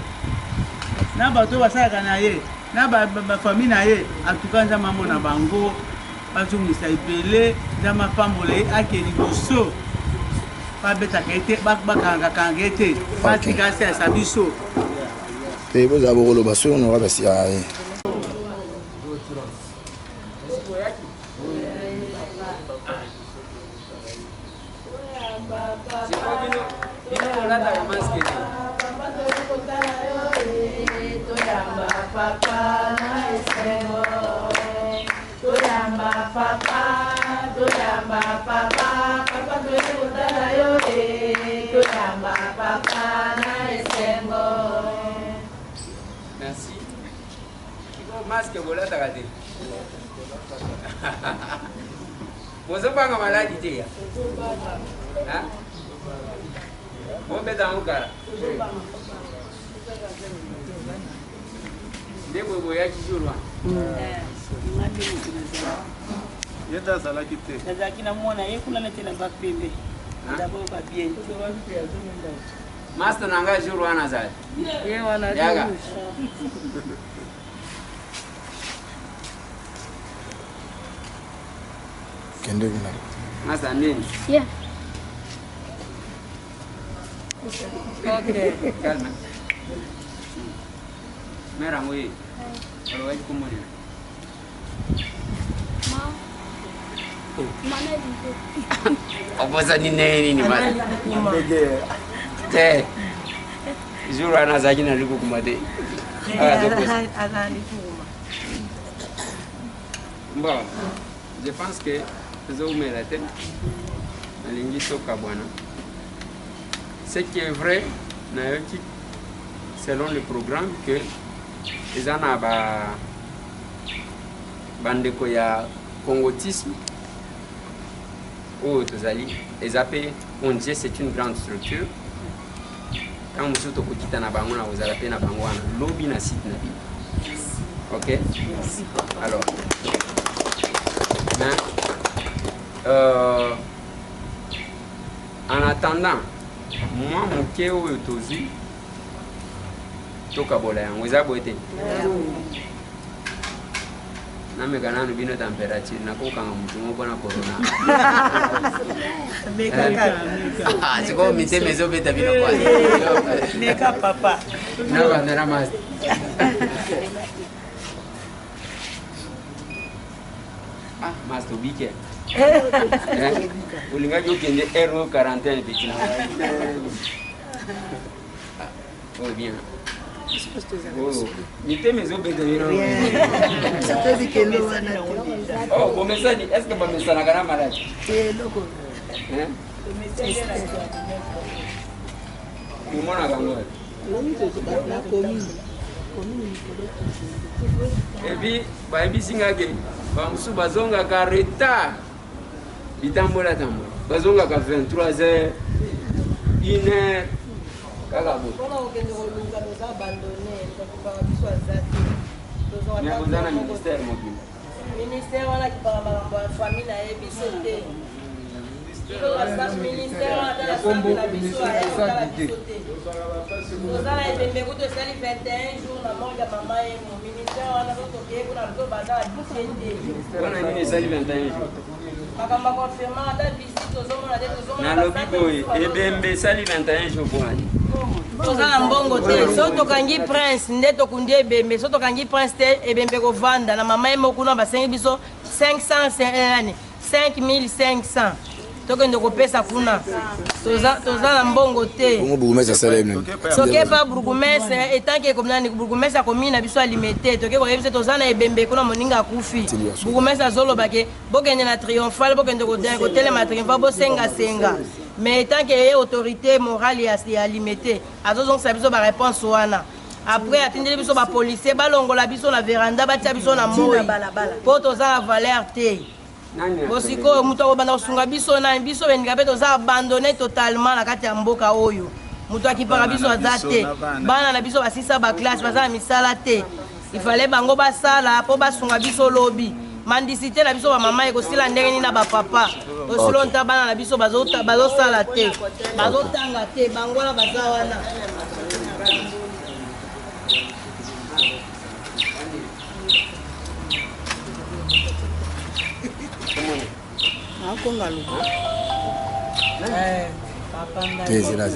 na bato basalaka na ye na bafamille na ye atuka Nzambe amona bango bazongisa ebele Nzambe apambole ye ake liboso babetaka ete bakangakanga ete batika asalisa biso te bozala bokoloba soki onora basira ye Merci. Masque bola tagate. Vous avez pas maladie hein? On met dans le cas. Des voyages qui jouent loin. Yeta salaki te. Nazaki na mwana ye kuna lete na bapembe. D'abord ba bien. Master nanga jour wana zali. Ye wana yaga. Kende kuna. Master nini? Yeah. Okay. Calma. Mera ngoi. Kalau aja kumuni. Mana itu? Apa sani nini mas? Teh. Jour wana zaki na liku kumade. Bon, je pense que zo mérite. Alingi toka bwana. Ce qui est vrai, selon le programme, que les gens bandeko ya congotisme, ou tozali, les AP, on dit c'est une grande structure. Quand vous êtes au quotidien na bango na vous allez na bango na lobby na site na bi. Ok? Alors, en attendant, moi mon keo yotozi toka bola yango eza boete na mekana no bino temperature na kokanga mutu moko na corona ah siko mite mezo beta bino kwa neka papa na bandera mas ah mas to bike ulinga jo kende ero quarantaine petit oh bien oh mite mezo beta bino c'était kendo wana Oh, bon message, est-ce que bon message n'a malade? C'est loco. Hein? Comment on a gagné? Et puis, bah, et puis, singake, bah, monsieur Bazonga carreta, bitambola tambo, Bazonga 23h, 1h, kagabo. Mais vous avez un ministère, mon Dieu. Ministère, on a qui parle de la famille, la épisode. Ministère, on a la famille, la épisode. Nous allons être bien, vous allez 21 jours, la mort de maman et mon ministère, on a notre pied pour la bazar à 17 jours. On a mis ça 21 jours. Maman confirme, on a visité aux hommes, on a des hommes. Na lobi boy, ebembe sali 21 jours pour aller. Tozala mbongo te so tokangi prince nde tokundi ebembe so tokangi prince te ebembe kovanda na mama ye moko kuna basengi biso 5500 tokende kopesa kuna tozala mbongo te soki pa bourgmestre etanke kominani bourgmestre akomi na biso alimete toke koyebisa tozala na ebembe kuna moninga akufi bourgmestre azolobake bokende na triomphale bokende kotelema triomphale bosengasenga mais etanke eye autorité morale ya limete azozongisa biso baréponse wana après atindeli biso bapolisier balongola biso na veranda batia biso na moi mpo tozala valeur te bosikoyo moto akobanda kosunga biso na biso beninga mpe toza abandonné totalement na kati ya mboka oyo moto akipaka biso aza te bana na biso basisa baklasse baza na misala te ifale bango basala mpo basunga biso lobi mandisite na biso bamama ekosila ndenge nini na bapapa osilo nta bana na biso bazosala te bazotanga te bango wana baza wana akonga luka papa ngai zela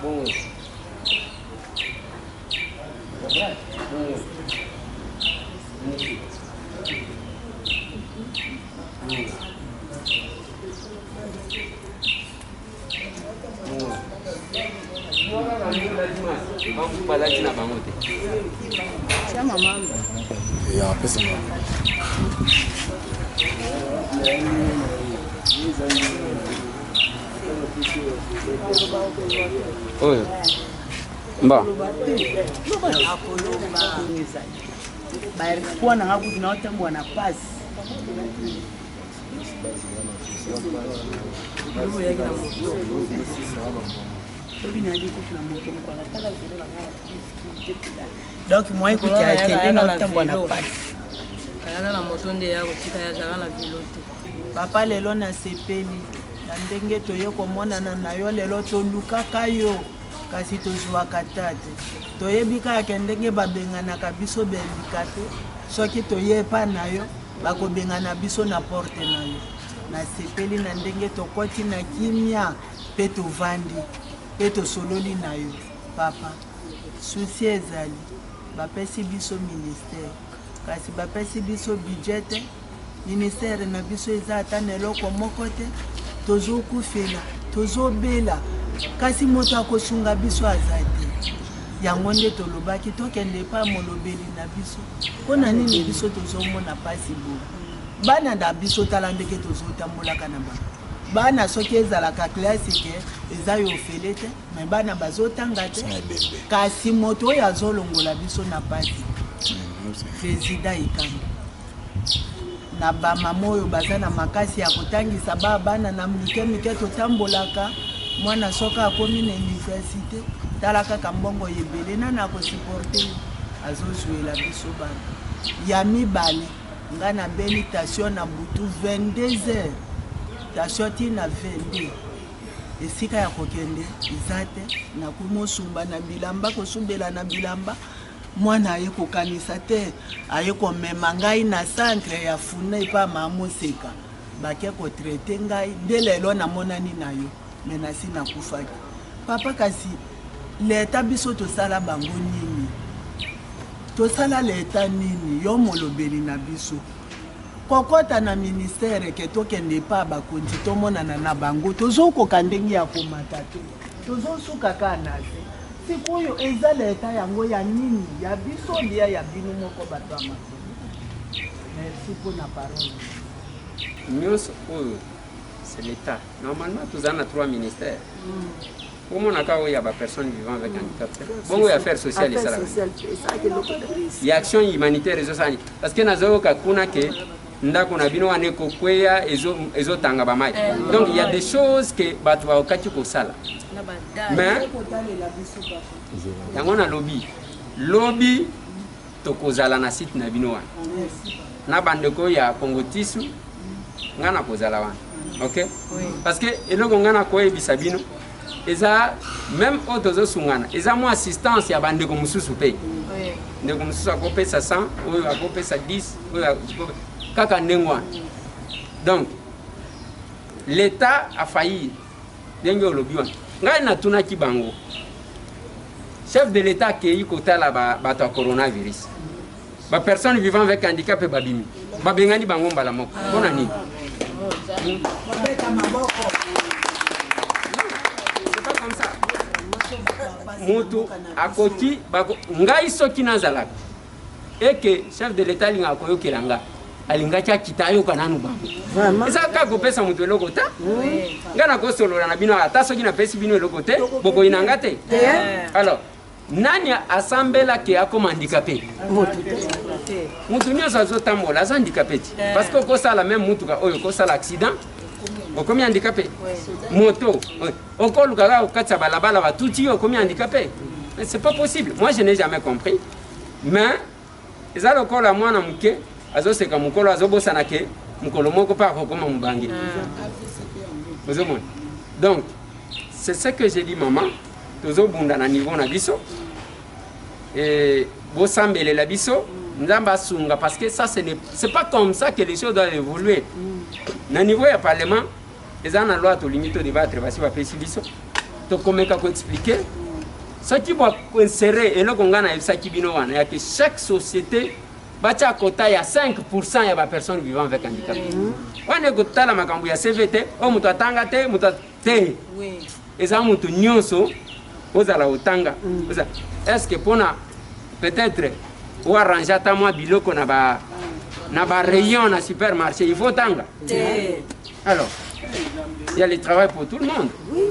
Bon. tia mama ya pesa Oyo. Mba. baerikuwa na ngaku tunaotambwa na pasi donc moi ekutia tele naotambwa na pasi kayala na moto nde ya kotika ya zala na vilo te papa lelo nasepeli na ndenge toye komonana na yo lelo tolukaka yo kasi tozwaka ta te toyebi kaka ndenge babenganaka biso belika te soki toyepa na yo bakobengana biso na porte na yo nasepeli na ndenge tokoti na kimia mpe tovandi mpe tosololi na yo papa susi ezali bapesi biso ministère kasi bapesi biso budget te ministère na biso eza ata na eloko moko te tozokufela tozobela kasi moto akosunga biso aza te yango nde tolobaki tokende pa molobeli na biso mpona nini biso tozomona pasi boye bana na biso tala ndenge tozotambolaka na bango bana soki ezalaka klase ke eza yo ofele te me bana bazotanga te kasi moto oyo azolongola biso na pasi président ikambo na bamama oyo baza na makasi ya kotangisa bana na mike totambolaka mwana soka akomi na université tala kaka mbongo yebele nani akosiporte azozwela biso bana ya mibale nga na beli station na butu 22h station tina 22 esika ya kokende eza te nakumosumba na bilamba kosumbela na bilamba mwana aye kokanisa te aye komema ngai na centre ya funa epa mamoseka bake kotraite ngai nde lelo namonani na yo me nasi nakufaki papa kasi leta biso tosala bango nini tosala leta nini yo molobeli na biso kokota na ministère ke tokende pa bakonzi tomonana na bango tozokoka ndenge ya komata te tozosuka kaka na te sikoyo eza leta yango ya nini ya biso lia ya bino moko bato ya makolo Merci pour la parole. C'est l'État. Normalement, tous en a 3 ministères. Pour mon cas, il y a des personnes vivant avec handicap. Bon, il y a affaires sociales et ça. Il y a action humanitaire et ça. Parce que nous avons que ndako na bino wane kokweya ezo tanga ba mai. Donc il y a des choses que batu ba okati ko sala. Mais yango na lobby to kozala na site na bino wana. Na bandeko ya Congo Tisu ngana kozala wana. OK? Parce que eloko ngana ko ebisa bino eza même otozo sungana eza mo assistance ya bandeko mususu pe. Ndeko mususu akopesa 100, oyo akopesa 10, oyo kaka ndengwa. Donc l'État a failli ndenge olobiwa ngai natuna kibango chef de l'État qui kotala bato coronavirus ba personnes vivant avec handicap babimi babengani bango mbala moko mpona nini c'est pas comme ça mutu akoti ngai soki nazalaka et que chef de l'État linga koyokela nga alingacha kitayo kananu bango eza kako pesa mutu eloko ta ngana ko solola na bino ata soki na pesi bino eloko te boko inanga te alors nani asambela ke akoma handicapé mutu nyonso azotambola aza handicapé parce que okosala même mutuka oyo okosala accident okomi handicapé moto okolukaka okatisa balabala batuti okomi handicapé c'est pas possible. Moi je n'ai jamais compris mais eza lokola mwana muke azoseka mukolo azobosana ke mukolo moko pa kokoma mubangi. Donc c'est ce que j'ai dit maman tozobunda na niveau na biso et bosambele la biso nzamba sunga parce que ça c'est pas comme ça que les choses doivent évoluer. Na niveau ya parlement eza na loi to limite au débattre basi ba pesi biso to komeka ko expliquer ce qui va insérer et le kongana ça qui bino wana ya que chaque société bacha kota ya 5% ya ba personnes vivant avec handicap. Wana ko tala makambo ya CVT o mutu atanga te mutu te. Oui. Eza mutu nyonso ozala otanga. Est-ce que pona peut-être ou arranger ta moi biloko na ba rayon na supermarché il faut tanga. Alors il y a le travail pour tout le monde. Oui.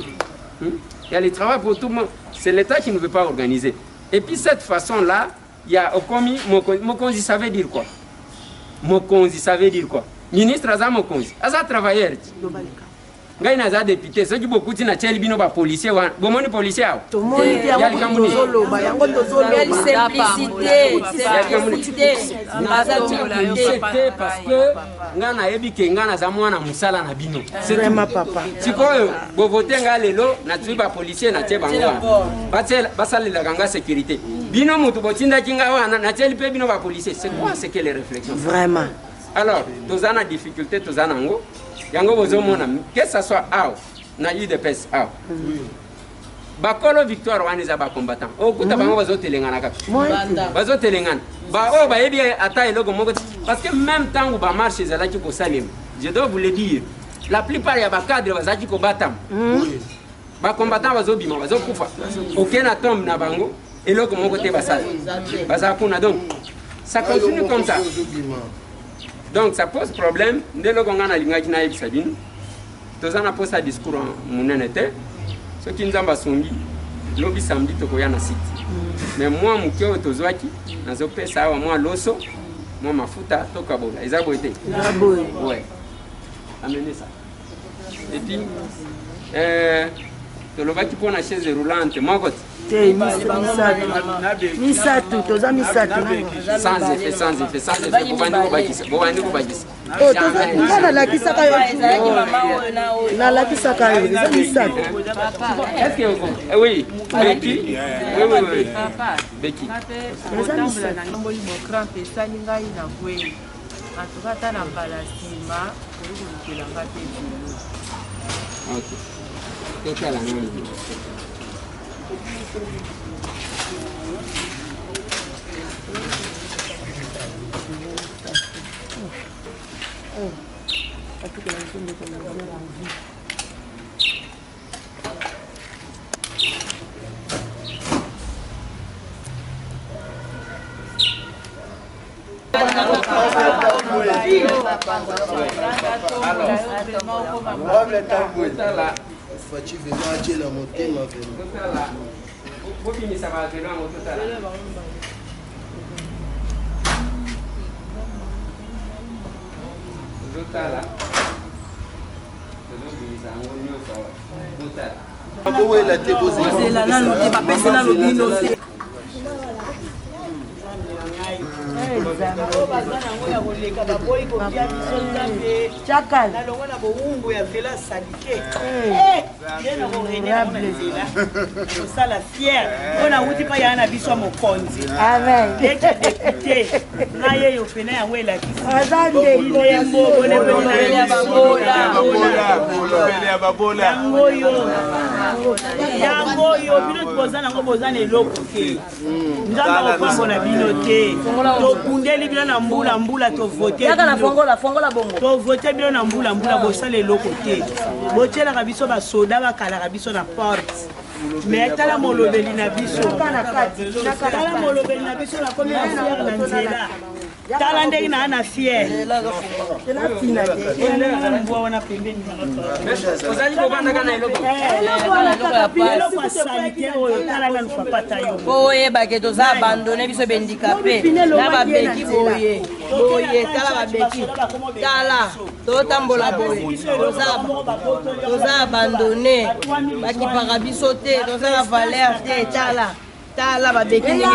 Il y a le travail pour tout le monde. C'est l'État qui ne veut pas organiser. Et puis cette façon-là, il y a Okomi, Mokonzi, ça veut dire quoi? Mokonzi, ça veut dire quoi? Ministre Aza Mokonzi, Aza travailleur. Ngai naza député, ceux qui beaucoup na tcheli bino ba policier wa, bomoni policier awo. Il y a simplicité parce que ngana yebi ke ngana za mwana musala na bino. C'est vraiment papa. Sikoyo bo voter nga lelo na tui ba policier na tche bango. Basala la ganga sécurité. Bino mutu botinda kinga wana na tcheli pe bino ba policier. C'est quoi c'est que les réflexions? Vraiment. Alors, tozana difficulté tozana ngo. Yango bozomona que ça soit ao na UDPS ao bakolo victoire wana za ba combattant okuta bango bazotelengana kaka bazotelengana ba o ba yebi ata eloko moko parce que même temps ba marche ezalaki ko salem je dois vous le dire la plupart ya ba cadre bazaki ko batam ba combattant bazobima bazokufa okena tombe na bango eloko moko te basala bazakuna donc ça continue comme ça. Donc ça pose problème. Dès lors qu'on a l'ingénieur qui n'a pas sabine, tous en a posé un discours en monnaie. Ce qui nous a basongi, lobby samedi tokoya na site. Mais moi mon cœur tozwaki, nazope ça moi loso, moi mafuta tokabola. Ezabo été. Ouais. Amenez ça. Et puis tolobaki pour na chaise roulante, moi côté. Misatu, toza misatu. Sans effet. Bovandi kubakisa. Oh, toza ngana la kisaka yo. Na la kisaka yo, c'est misatu. Est-ce que oui, Becky. Oui. Becky. Toza misatu. Mboli mo crampe sali ngai na kweli. Atokata na balasima, kuri kulanga te. OK. Qu'est-ce la ngani? mbula to voter yaka na fongola bongo to voter bien na mbula bosa le lokote botela ka biso ba soda ba kala ka biso na porte mais tala molobeli na biso tala molobeli na biso la commune fière na nzela tala ndenge na fière tala fina de mbo wana pembeni ozali kobanda kana eloko kwa santé oyo tala na papa yo boye baketo za abandonné biso bendikapé na babeki boye tala babeki tala totambola boye toza abandonné bakipaka biso te toza na valeur te tala babeki ndenge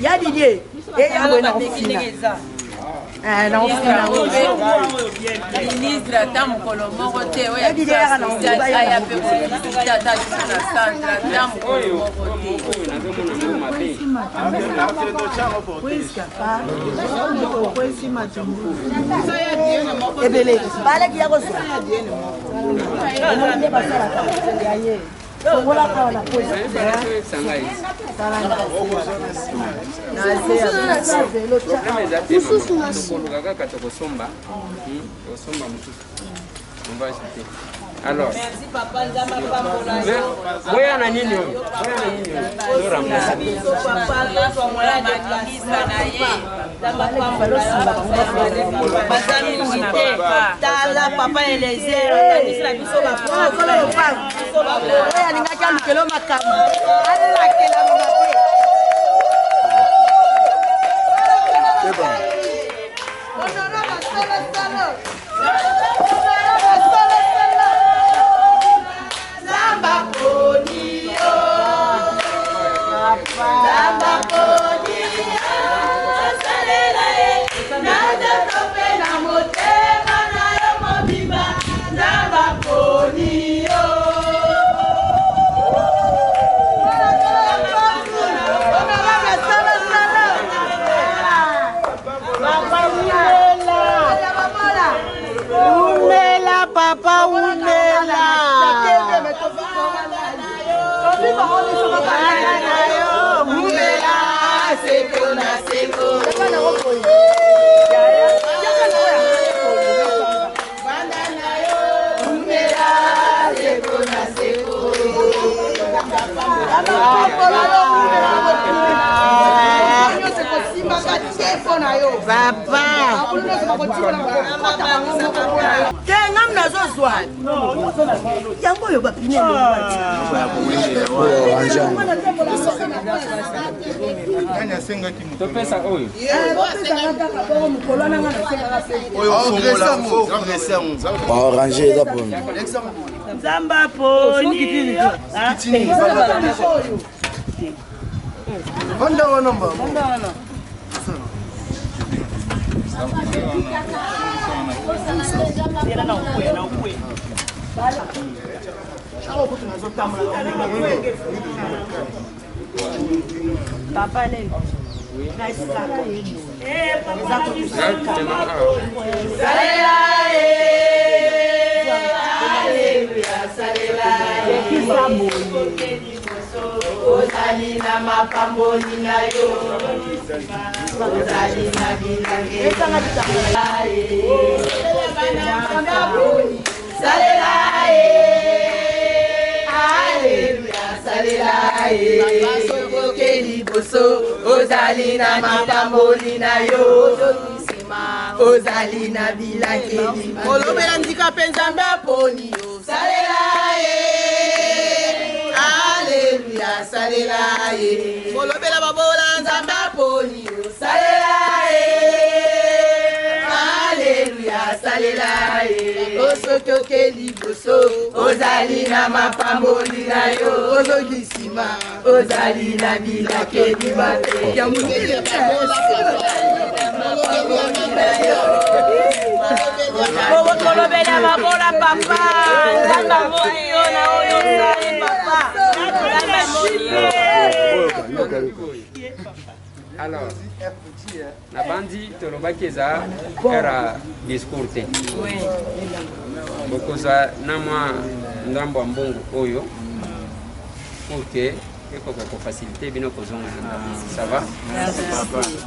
ya Didier eza ministre ata mokolo moko te oyo aya mpe kolisita ata biso na centre ata mokolo moko te ebele baleki ya kosa alors merci papa nzamba pambola boya na nini tala papa elezero tanisila biso alingaki alukelo makambo alelakela mabe Papa umela seko na seko banda na yo umela seko na seko papa ngam nazozwa yango oyo bapine topesa oyo baorange eza poni nzamba poni papa le ozali na mapamboli na yo ozali na bilange salela aleluya salela ye sokoke liboso ozali na mapamboli na yo ozali na bilakeli olobela ndika mpe nzambe aponi yo salela ye aleluya salela ye olobela babola nzambe aponi yo salela ye aleluya salela ye osokoke liboso ozali na mapamboli na yo ozokisima ozali na bilakeli mabe ya mungeli kolobela babola papa nzamba moni yo na oyo osali papa nzamba moni yo. Alors, na bandi tolobaki eza era discours te bokozwa na mwa ndambo ya mbongo oyo pour que ekoka kofacilite bino kozongana. Ça va?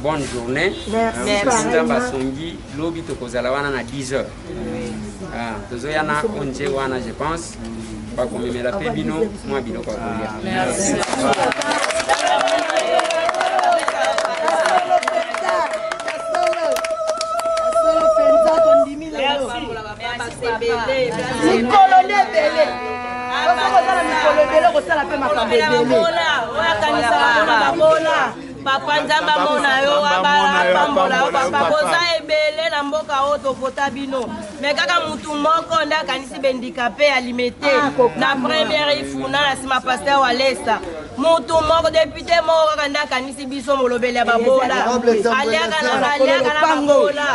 Bonne journée. Merci. Nzambe asongi lobi tokozala wana na 10h. Tozoya na onje wana je pense bakomemela mpe bino mwa biloko ya kolia. Merci. Papa nzamba mona yo abapambola yo papa koza ebele na mboka oyo tokota bino me kaka mutu moko nde akanisi bendikape alimete na première ifuna na nsima paster walesa mutu moko depute moko kaka nde akanisi biso molobeli ya babola aliaka na babola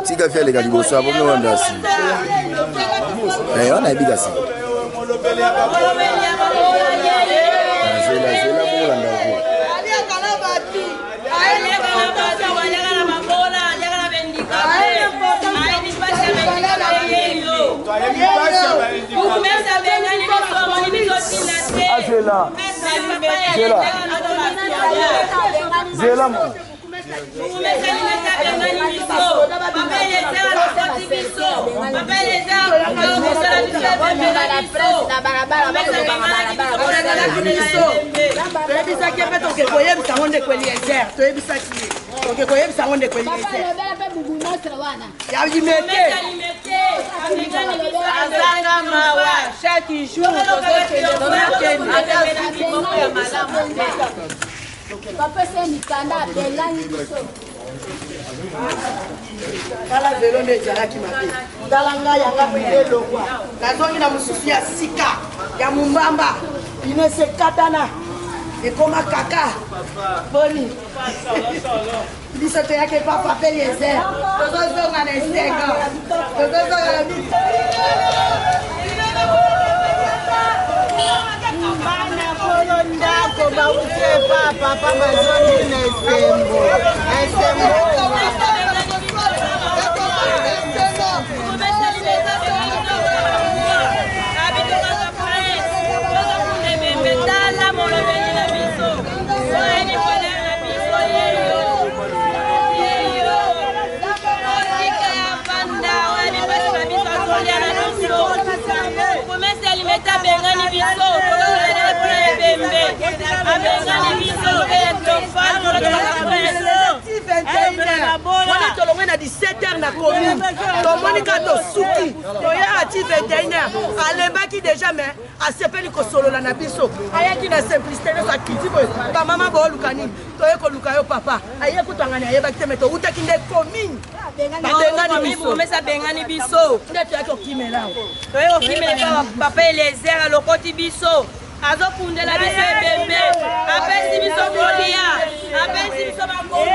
tika fia leka liboso abo me wanda si wana ebika si zela bolanda ko Papa c'est mikanda belani biso. Kala velo ne jala ki mabe. Dalanga ya ngape elokwa. Kazongi na mususu ya sika ya mumbamba. Ine se katana. Ekoma kaka. Boni. Biso te yake papa Eliezer. Tozo na nsenga. Tozo na miti. Bana kolo ndako bautie papa mazoni na esembo. On est à 17h na commune. Tomoni kato suki. Toya ati 21h. Alemba ki déjà mais a sepeli ko solo na biso. Aya ki na simplicité na sakiti boy. Ba mama bo lukani. Toye ko lukayo papa. Aya ko tangani aya ba kimeto uta ki ne commune. Bengani biso. Mesa bengani biso. Ndeto yako kimela. Toye ko kimela papa Eliezer lokoti biso. Azo kundela biso ebembe. Apesi biso kolia. Apesi biso bakomo.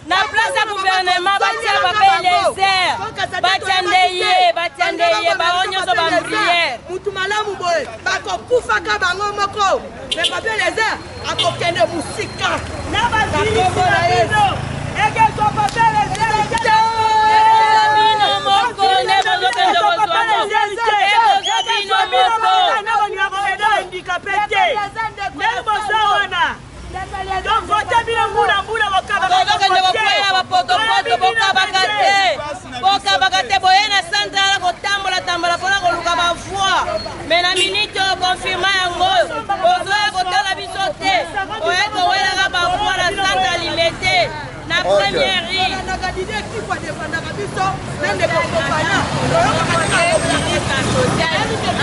na place ya gouvernement batia papier Eliezer batiandeye bao nyonso bambriere mutu malamu boye bakokufaka bango moko me papier Eliezer akokende musika na bakombola yezo ekeso papier Eliezer bino moko nde bozokende kozwamo donc vote bino mbula bokabaka te boye na centrale kotambola mpona koluka bavoi me na minute okonfirma yango ozoya kotala biso te oye kowelaka bavoi na centrale ilete na première rue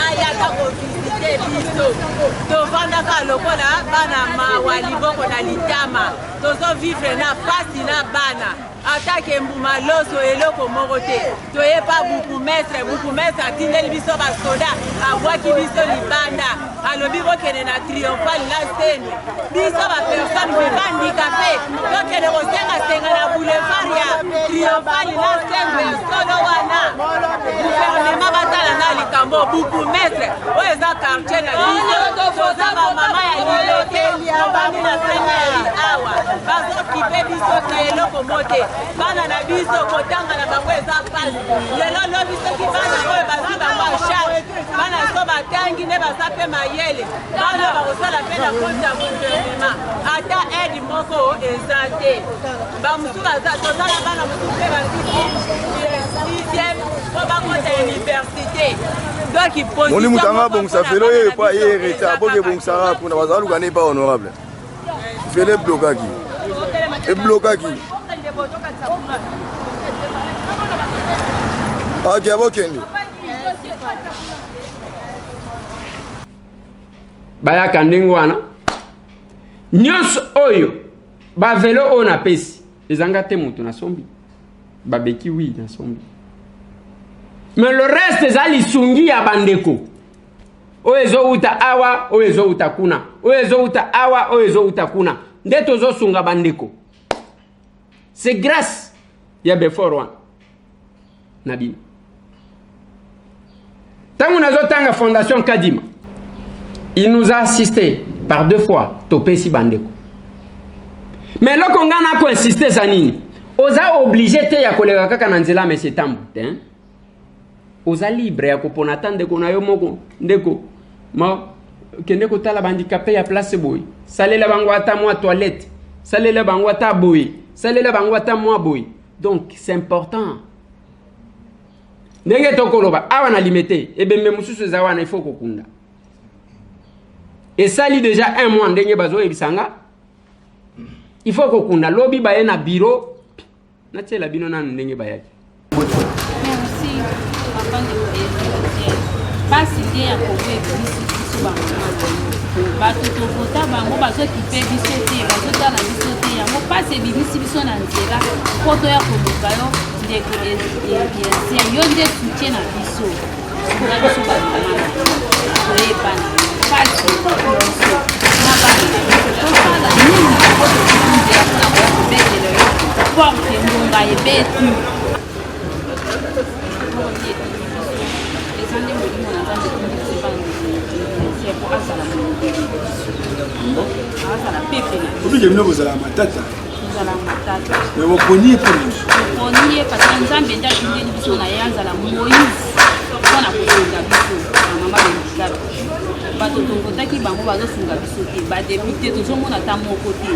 ayaka kovisite biso tovandaka lokola bana mawa liboko na litama tozovivre na pasi na bana atake mbuma loso eloko moko te toyepa bukumestre atindeli biso basoda abwaki biso libanda alobi kokende na triomphale la sene biso bapersone bebandikape tokende kosengasenga na boulevard ya triomphale la sene ya solo wana guvernema batala na likambo bukumestre oyo eza quartier na biso toza bamama ya lilote obami na premieri awa bazokipe biso te eloko mote bana na biso kotanga na bango eza pasi lelo lobi soki bana oyo bazwi bango acharge bana so batangi nde baza mpe mayele bana bakosala mpe na konti ya guvernema ata aide moko eza te bamosusu baza tozala bana mosusu mpe bazisième po bakota université donc moni mutanga bongisa felo ye pa ye reta boke bongisa kuna bazala lukane pa honorable fele blokaki e blokaki aja bokende bayaka ndenge wana nyonso oyo bavelo oyo napesi ezanga te moto nasombi babeki wi nasombi mais le reste eza lisungi ya bandeko oyo ezouta awa oyo ezouta kuna oyo ezouta awa oyo ezouta kuna nde tozosunga bandeko c'est grâce ya before wana na bino ntango nazotanga fondation Kadima il nous a assisté par 2 fois topesi bandeko mais loko nga na ko insister za nini oza obligé te ya koleka kaka na nzela mese tambo te oza libre ya kopona ta ndeko na yo moko ndeko ma kende kotala bandikape ya place boy salela bango ata mwa toilette salela bango ata boy salela bango ata mwa boy donc c'est important ndenge tokoloba awa na limité ebembe mususu za wana il faut kokunda et sali déjà 1 mois ndenge bazo ebisanga il faut kokunda lobi baye na bureau na tela bino na ndenge bayaki merci papa de basi te ya kowe bisi biso bamama bato tokota bango bazokipe biso te bazotala biso te yango pasi ebimisi biso na nzela mpo toya koluka yo ndeko esien yo nde soutien na biso mpona biso bamama toyebana pasi biso na bana na biso tosala nini po tokuti nzela mpona koya kobetela yo porte ngonga ebetu oblige mino kozala matata me bokonie konie parce nzambe nde atindeli biso na ye azala moïse mpona kosunga biso na mama bendikape bato tokotaki bango bazosunga biso te badepute tozomona ata moko te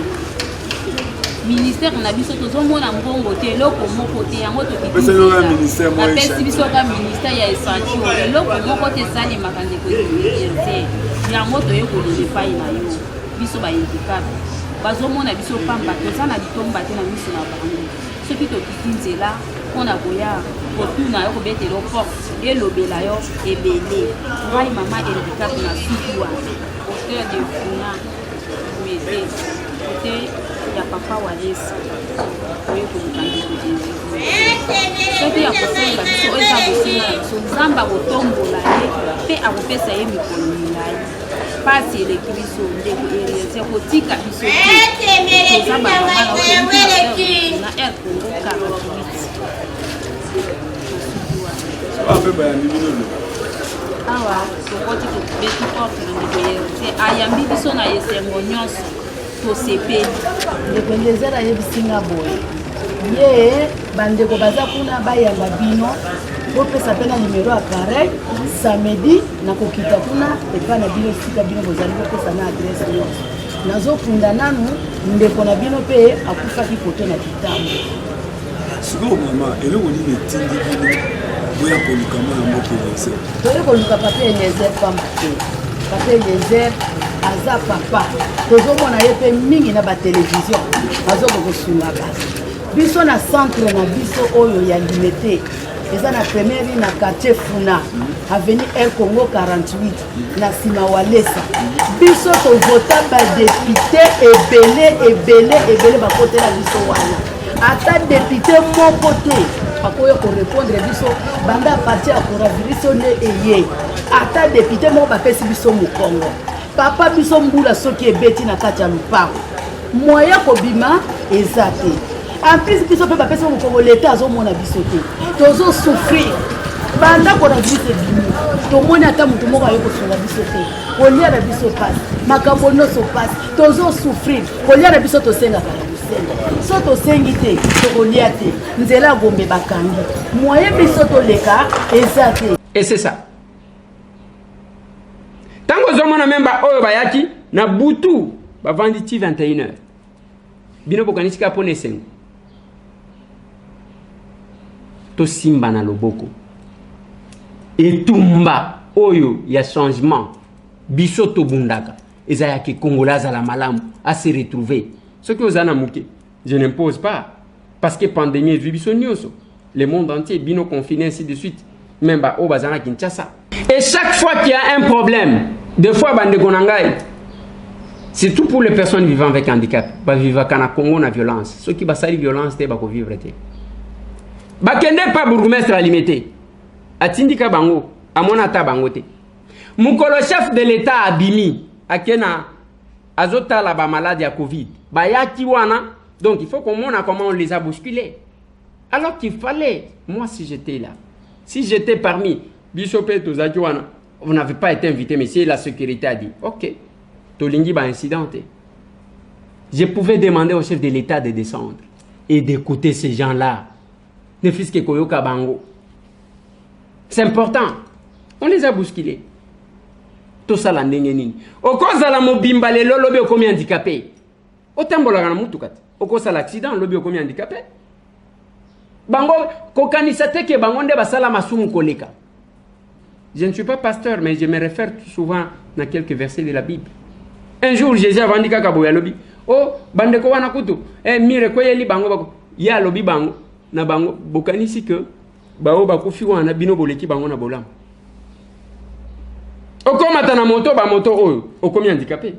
ministère na biso tozomona mbongo te eloko moko te yango tokipesi biso ka ministère ya essentio eloko moko te esalemaka ndeko te yango toyekolela epai na yo biso bahandikape bazomona biso pamba toza na litomba te na miso na bango soki tokiti nzela mpona koya kotuna yo kobetela porte elobela yo ebele ngai mama handikape na suki wana auteur de funa mete ya papa walesi oyo koluka ndeko jésus soki ya kosenga biso oyo eza kosenga na biso nzambe akotombola ye mpe akopesa ye mikolo milai pasi eleki biso ndeko erese kotika biso toza bamama na air congo 48 awa tokoti tobeti porte na ndeko erese ayambi biso na esengo nyonso tosepeli ndeko ndezera yebisinga boye ye bandeko baza kuna bayamba bino bopesa mpe na nimero ya carrel samedi nakokita kuna epa na bino esika bino bozali bopesa na adrese nyonso nazokunda nanu ndeko na bino mpe akufaki koto na kitambo sikoyo mama eloko nini etindi bino boya kolukama ya mboka elese toye koluka papa Eliezer pamba te papa Eliezer aza papa tozomona ye mpe mingi na batelevizio azokokosunga basi biso na centre na biso oyo ya limete eza na première na quartier Funa avenue Air Congo 48 na nsima walesa biso tovota badepute ebele bakotela biso wana ata depute moko te akoya korepondre biso banda parti ya coronavirus nde eye ata depute moko bapesi biso mokongo papa biso mbula soki ebeti na kati ya lupango moya kobima eza te en plus biso mpe bapesi mokongo leta azomona biso te tozosouffrir banda coronavirus ebimi tomoni ata moto moko aye kosunga biso te kolia na biso pasi makambo nyonso pasi tozosouffrir kolia na biso tosengaka na bosenga so tosengi te tokolia te nzela ya gombe bakangi moye biso toleka eza te. Et c'est ça. Tango ozomona memba oyo bayaki na butu bavanditi 21h bino bokanisika pona esengo tosimba na loboko etumba oyo ya changement biso tobundaka eza yaki kongola azala malamu a se retrouver ce que ozana muke je n'impose pas parce que pandémie ezwi biso nyonso le monde entier bino confiné ainsi de suite même ba o bazana Kinshasa. Et chaque fois qu'il y a un problème, des fois bandeko nangai, surtout pour les personnes vivant avec handicap, ba vivre kana Congo na violence, ceux qui basali violence te ba ko vivre te. Ba kende pas bourgmestre limité. Atindika bango, amona ta bango te. Mukolo chef de l'état abimi akena azota la ba maladie à Covid. Ba yaki wana, donc il faut qu'on montre comment on les a bousculés. Alors qu'il fallait, moi si j'étais là, si j'étais parmi Bishopé Tozadjouana, vous n'avez pas été invité, mais si la sécurité a dit, ok, Tolingi va incidenter. Je pouvais demander au chef de l'État de descendre et d'écouter ces gens-là. Ne fût-ce que Koyoka Bango. C'est important. On les a bousculés. Tout ça, la nengeni. Au cause de la mobimba, les lobby au commis handicapé. Au tembo la ramoutukat. Au cause de l'accident, lobby au commis handicapé. Bango, kokanisate ke bango nde basala masumu koleka. Je ne suis pas pasteur, mais je me réfère souvent dans quelques versets de la Bible. Un jour, Jésus a vendu kakaboya lobi. Oh, bandeko wana kutu. Mire koyeli bango bako. Ya lobi bango. Na bango, bokanisi ke bao bakufi wana bino boleki bango na bolam. Okomata na moto ba moto oyo, okomi handicapé.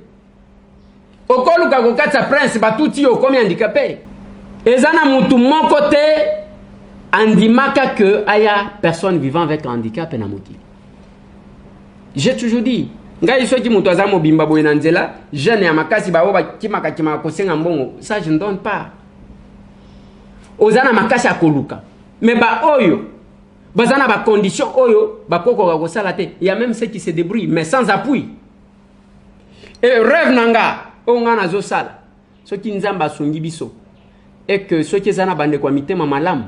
Okoluka kokatsa prince batuti okomi handicapé. Ezana mutu moko te andimaka que aya personne vivant avec handicap na mokili. J'ai toujours dit, ngai soki mutu aza mobimba boye na nzela, jeune ya makasi ba oba kimaka kosenga mbongo, ça je ne donne pas. Ozana makasi akoluka. Mais ba oyo, bazana ba condition oyo, ba kokoka kosala te. Il y a même ceux qui se débrouillent mais sans appui. Et rêve nanga, onga na zo sala. Soki nzamba songi biso. Et que ceux qui sont bande kwa mitema malam,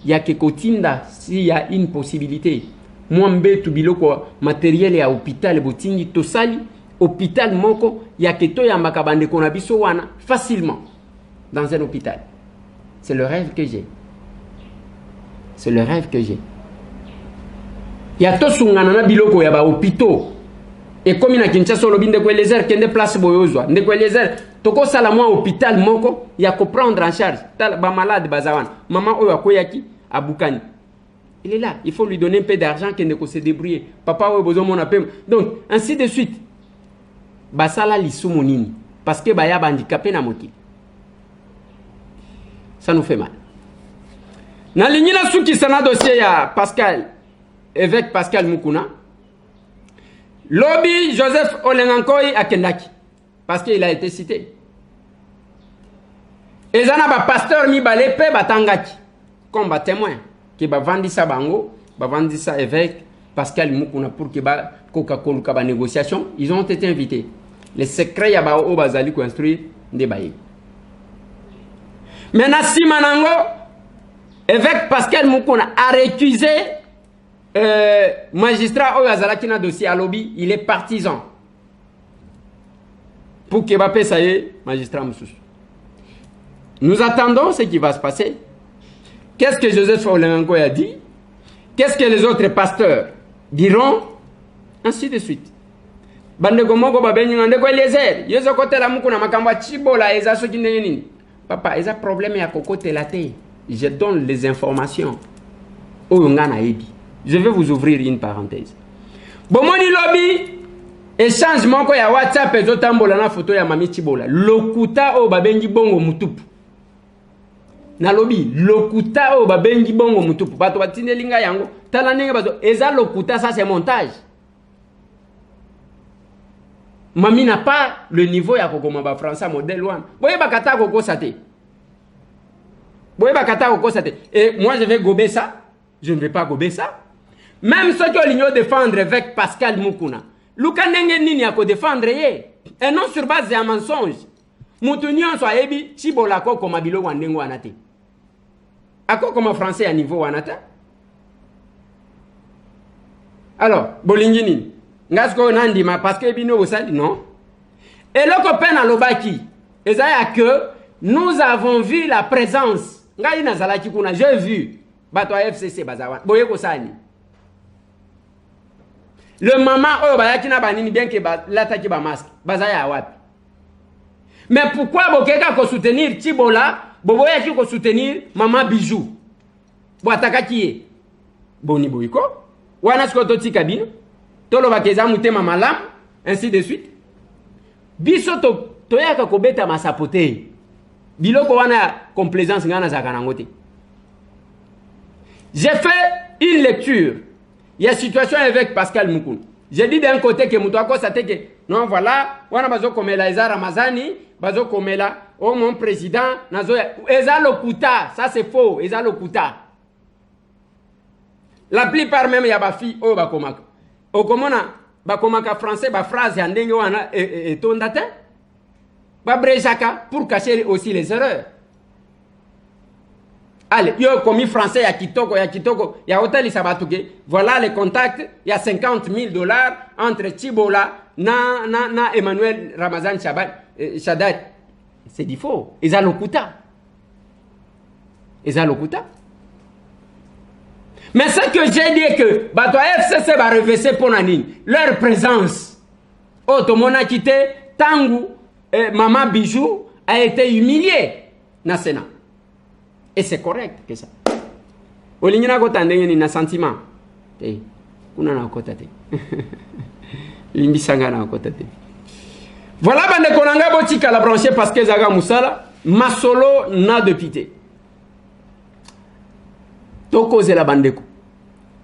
il y a que kotinda s'il y a une possibilité. Moi mbetu biloko matériel ya hôpital botingi tosali hôpital moko ya que to ya makabande kona biso wana facilement dans un hôpital. C'est le rêve que j'ai. C'est le rêve que j'ai. Il y a to sungana na biloko ya ba hôpitaux. Et comme na Kinshasa lobinde ko Eliezer kende place boyozwa. Ndeko Eliezer toko sala moi hôpital moko ya ko prendre en charge tal ba malade bazawana. Maman oyo akoyaki abukani. Il est là, il faut lui donner un peu d'argent qu'il ne peut se débrouiller. Papa oyo besoin mon appel. Donc ainsi de suite. Basala lisumu nini parce que baya handicapé na mokili. Ça nous fait mal. Na lignina suki sana dossier ya Pascal, évêque Pascal Mukuna. Lobby Joseph Olengankoi à Kendaki. Parce qu'il a été cité. Et zana ba pasteur mi balé pe batangaki. Comme ba témoin. Qui ba vandi sa bango, ba vandi sa évêque Pascal Mukuna pour que ba Coca-Cola ba négociation. Ils ont été invités. Les secrets ya ba o bazali construire des bails. Maintenant si manango évêque Pascal Mukuna a récusé magistrat Oyazala qui n'a dossier à lobby, il est partisan. Pour que Mbappé ça y est, magistrat Moussous. Nous attendons ce qui va se passer. Qu'est-ce que Joseph Olenganko a dit? Qu'est-ce que les autres pasteurs diront? Ainsi de suite. Bandeko moko babenyi ngandeko Eliezer, yezo kote la Mukuna makamba chibola eza soki ndenge nini. Papa, eza problème ya kokote la te. Je donne les informations. Je vais vous ouvrir une parenthèse. Bomoni lobby échange moko ya WhatsApp ezo tambola na photo ya Mami Chibola. Lokuta o babengi bongo mutupu. Na lobby lokuta o babengi bongo mutupu. Bato batinde linga yango. Tala ndenge bazo eza lokuta, ça c'est montage. Mami n'a pas le niveau ya kokoma ba français modèle 1. Boye bakata koko sate. Et moi je vais gober ça. Je ne vais pas gober ça. Même ceux qui ont l'union défendre avec Pascal Mukuna. Luka nenge nini ako défendre ye. Et non sur base d'un mensonge. Moutounion soit ebi chibola ko koma bilo wandengo anate. Ako comme français à niveau wanata. Alors, bolingini. Ngasko nandima parce que bino osali non. Et le copain à l'obaki. Ezaya que nous avons vu la présence. Ngai nazalaki kuna, j'ai vu bato FCC bazawan. Boye ko sani. Le maman oyo bayaki na banini bien que lataki ba masque. Bazaya wapi. Mais pourquoi bokeka ko soutenir Chibola, boboyaki ko soutenir maman Bijou. Bo atakaki ye. Boni boyiko. Wana skoto tikabino. Tolo bakeza mutema malam, ainsi de suite. Biso toyaka ko beta masapote. Biloko wana complaisance ngana za kanangote. J'ai fait une lecture. Il y a situation avec Pascal Mukuna. J'ai dit d'un côté que Moutouako ça que non voilà, wana bazo komela eza Ramazani, bazo komela oh mon président nazo eza lokuta, ça c'est faux, eza lokuta. La plupart même ya ba fille oh ba komaka. Okomona ba komaka français ba phrase ya ndenge wana et tondate. Pour cacher aussi les erreurs. Allez, yo commis français, ya kitoko, ya hôtel Isabatuke. Voilà les contacts. Il y a $50,000 entre Chibola, na Emmanuel Ramazan Shaddad. C'est du faux. Ils ont l'okuta. Mais ce que j'ai dit que, Bato FCC va reverser pour Nani. Leur présence. Oh, tout le monde a quitté Tangu. Maman Bijou a été humiliée dans le Sénat. Et c'est correct que ça. Olingina kota ndenge na sentiment. Kuna na kota te. Limbisanga na kota te. Voilà bande konanga botika la brancher parce que zaga musala masolo na de pité. Toko zela bandeko.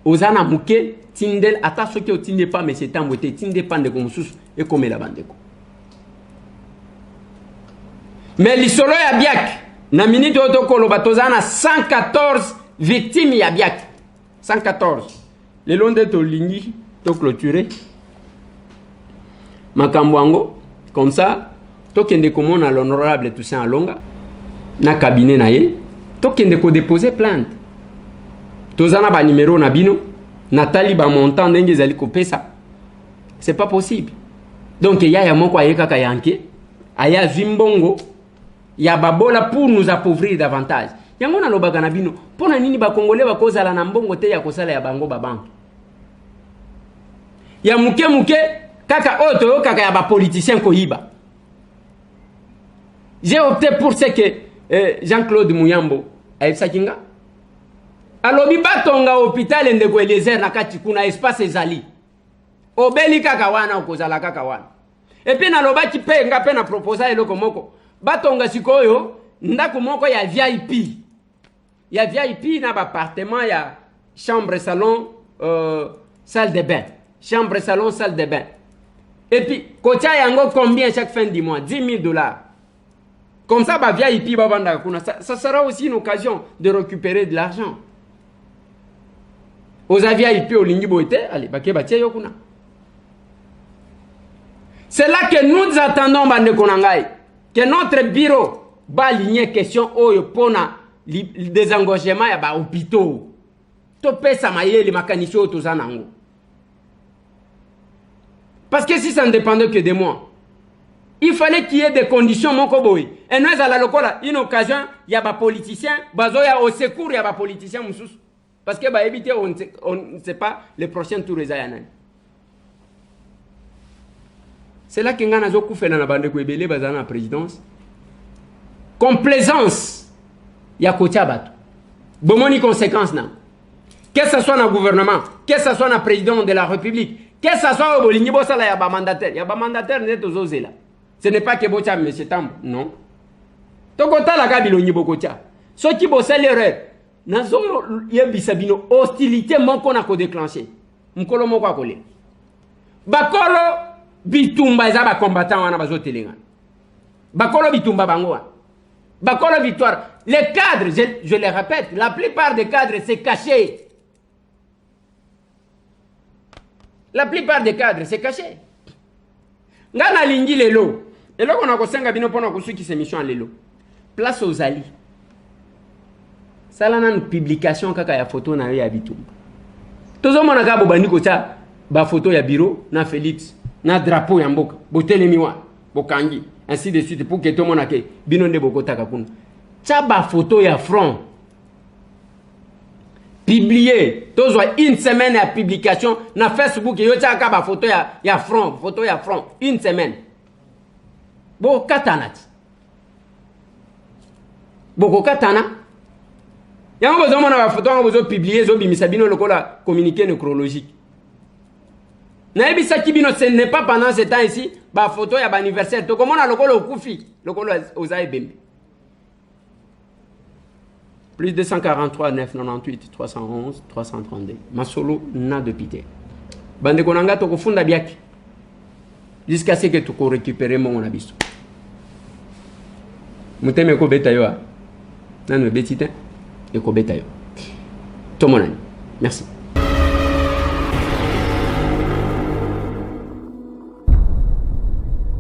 Ozana muke tindel ata soki otinde pas mais c'est tambote tinde pande ko mususu e komela bandeko. Mais l'isolo ya biak, na minute otokolo batozana 114 victimes ya biak. 114. Le long de Tolingi, to clôturé. Makambwango, comme ça, tokende komona à l'honorable Toussaint Alonga, na cabinet na ye, tokende ko déposer plainte. Tozana ba numéro na bino, Nathalie ba montant ndenge zali ko pesa. C'est pas possible. Donc il y a moko ayeka kayanke, aya zimbongo. Ya babola pour nous appauvrir davantage. Yango na lobaka na bino, pona nini ba Congolais ba kozala na mbongo te ya kosala ya bango babank. Ya muke kaka oto kaka ya ba politicien koyiba. J'ai opté pour ce que Jean-Claude Mouyambo a sakinga. Alobi batonga hôpital ndeko Eliezer na kati kuna espace ezali. Obeli kaka wana okozala kaka wana. Et puis na lobaki pe nga pe na proposa eloko moko. Batonga sikoyo ndako moko ya VIP. Il y a VIP dans l'appartement, il y a chambre, salon, salle de bain. Chambre, salon, salle de bain. Et puis, côté yango combien chaque fin du mois? 10 000 $. Comme ça, bah, VIP, ça sera aussi une occasion de récupérer de l'argent. Aux VIP, au Lingiboete, allez, bah, c'est là que nous attendons, Bande Konangai, que notre bureau va aligner question pour le désengorgement ya ba hôpitaux. To pesa mayele makanisho tozanango. Parce que si ça ne dépendait que de moi, il fallait qu'il y ait des conditions mon koboy. Et nous à la locola, une occasion, il y a des politiciens, bazoya au secours, il y a des politiciens moussous. Parce que bah éviter on ne sait pas les prochains tours les ayana. C'est là que ngana zo fait dans la bande ko ebele bazana présidence. Complaisance. Il y a côté abat. Bomoni conséquence na. Que ce soit dans le gouvernement, que ce soit dans le président de la République, que ce soit au Bolini Bossala, il y a un mandataire. Il y a un mandataire net aux là. Ce n'est pas que Bocha, M. Tambo. Non. Donc, on a la Gabiloni Bokocha. Ce qui bosse l'erreur, nazo yebisabino hostilité mon qu'on a déclenché. Mkolo moko akole. Bakolo bitumba za ba combattant wana bazo telenga. Bakolo bitumba bangoa. Bakolo victoire. Les cadres, je les répète, la plupart des cadres c'est caché. La plupart des cadres c'est caché. Ngana lingi lelo. Et là on a kosenga bino pona kusuki ces missions lelo. Place aux alliés. Ça là une publication kaka ya photo na ya bitumba. Tozo mona ka bobani ko cha ba photo ya bureau na Félix na drapeau ya mboka. Botelemiwa, bokangi, ainsi de suite pour que tout le monde ait bino nde bokota kakuna. Cha ba photo ya front. Publié, tozo une semaine ya publication na Facebook yo cha ka ba photo ya front, photo ya front, une semaine. Bo katanati. Boko katana. Yango bozo mona ba photo ngo bozo publier zo bimisa bino lokola communiqué nécrologique. Na ebisa kibino ce n'est pas pendant ce temps ici ba photo ya ba anniversaire to komona lokola okufi lokola ozae bembe. Plus 243 998 311 332. Masolo na de pité. Bande konanga to kofunda biaki. Jusqu'à ce que tu ko récupérer mon abiso. Muteme ko beta yo. Nanu betite. Et Kobetayo. Tomonani. Merci.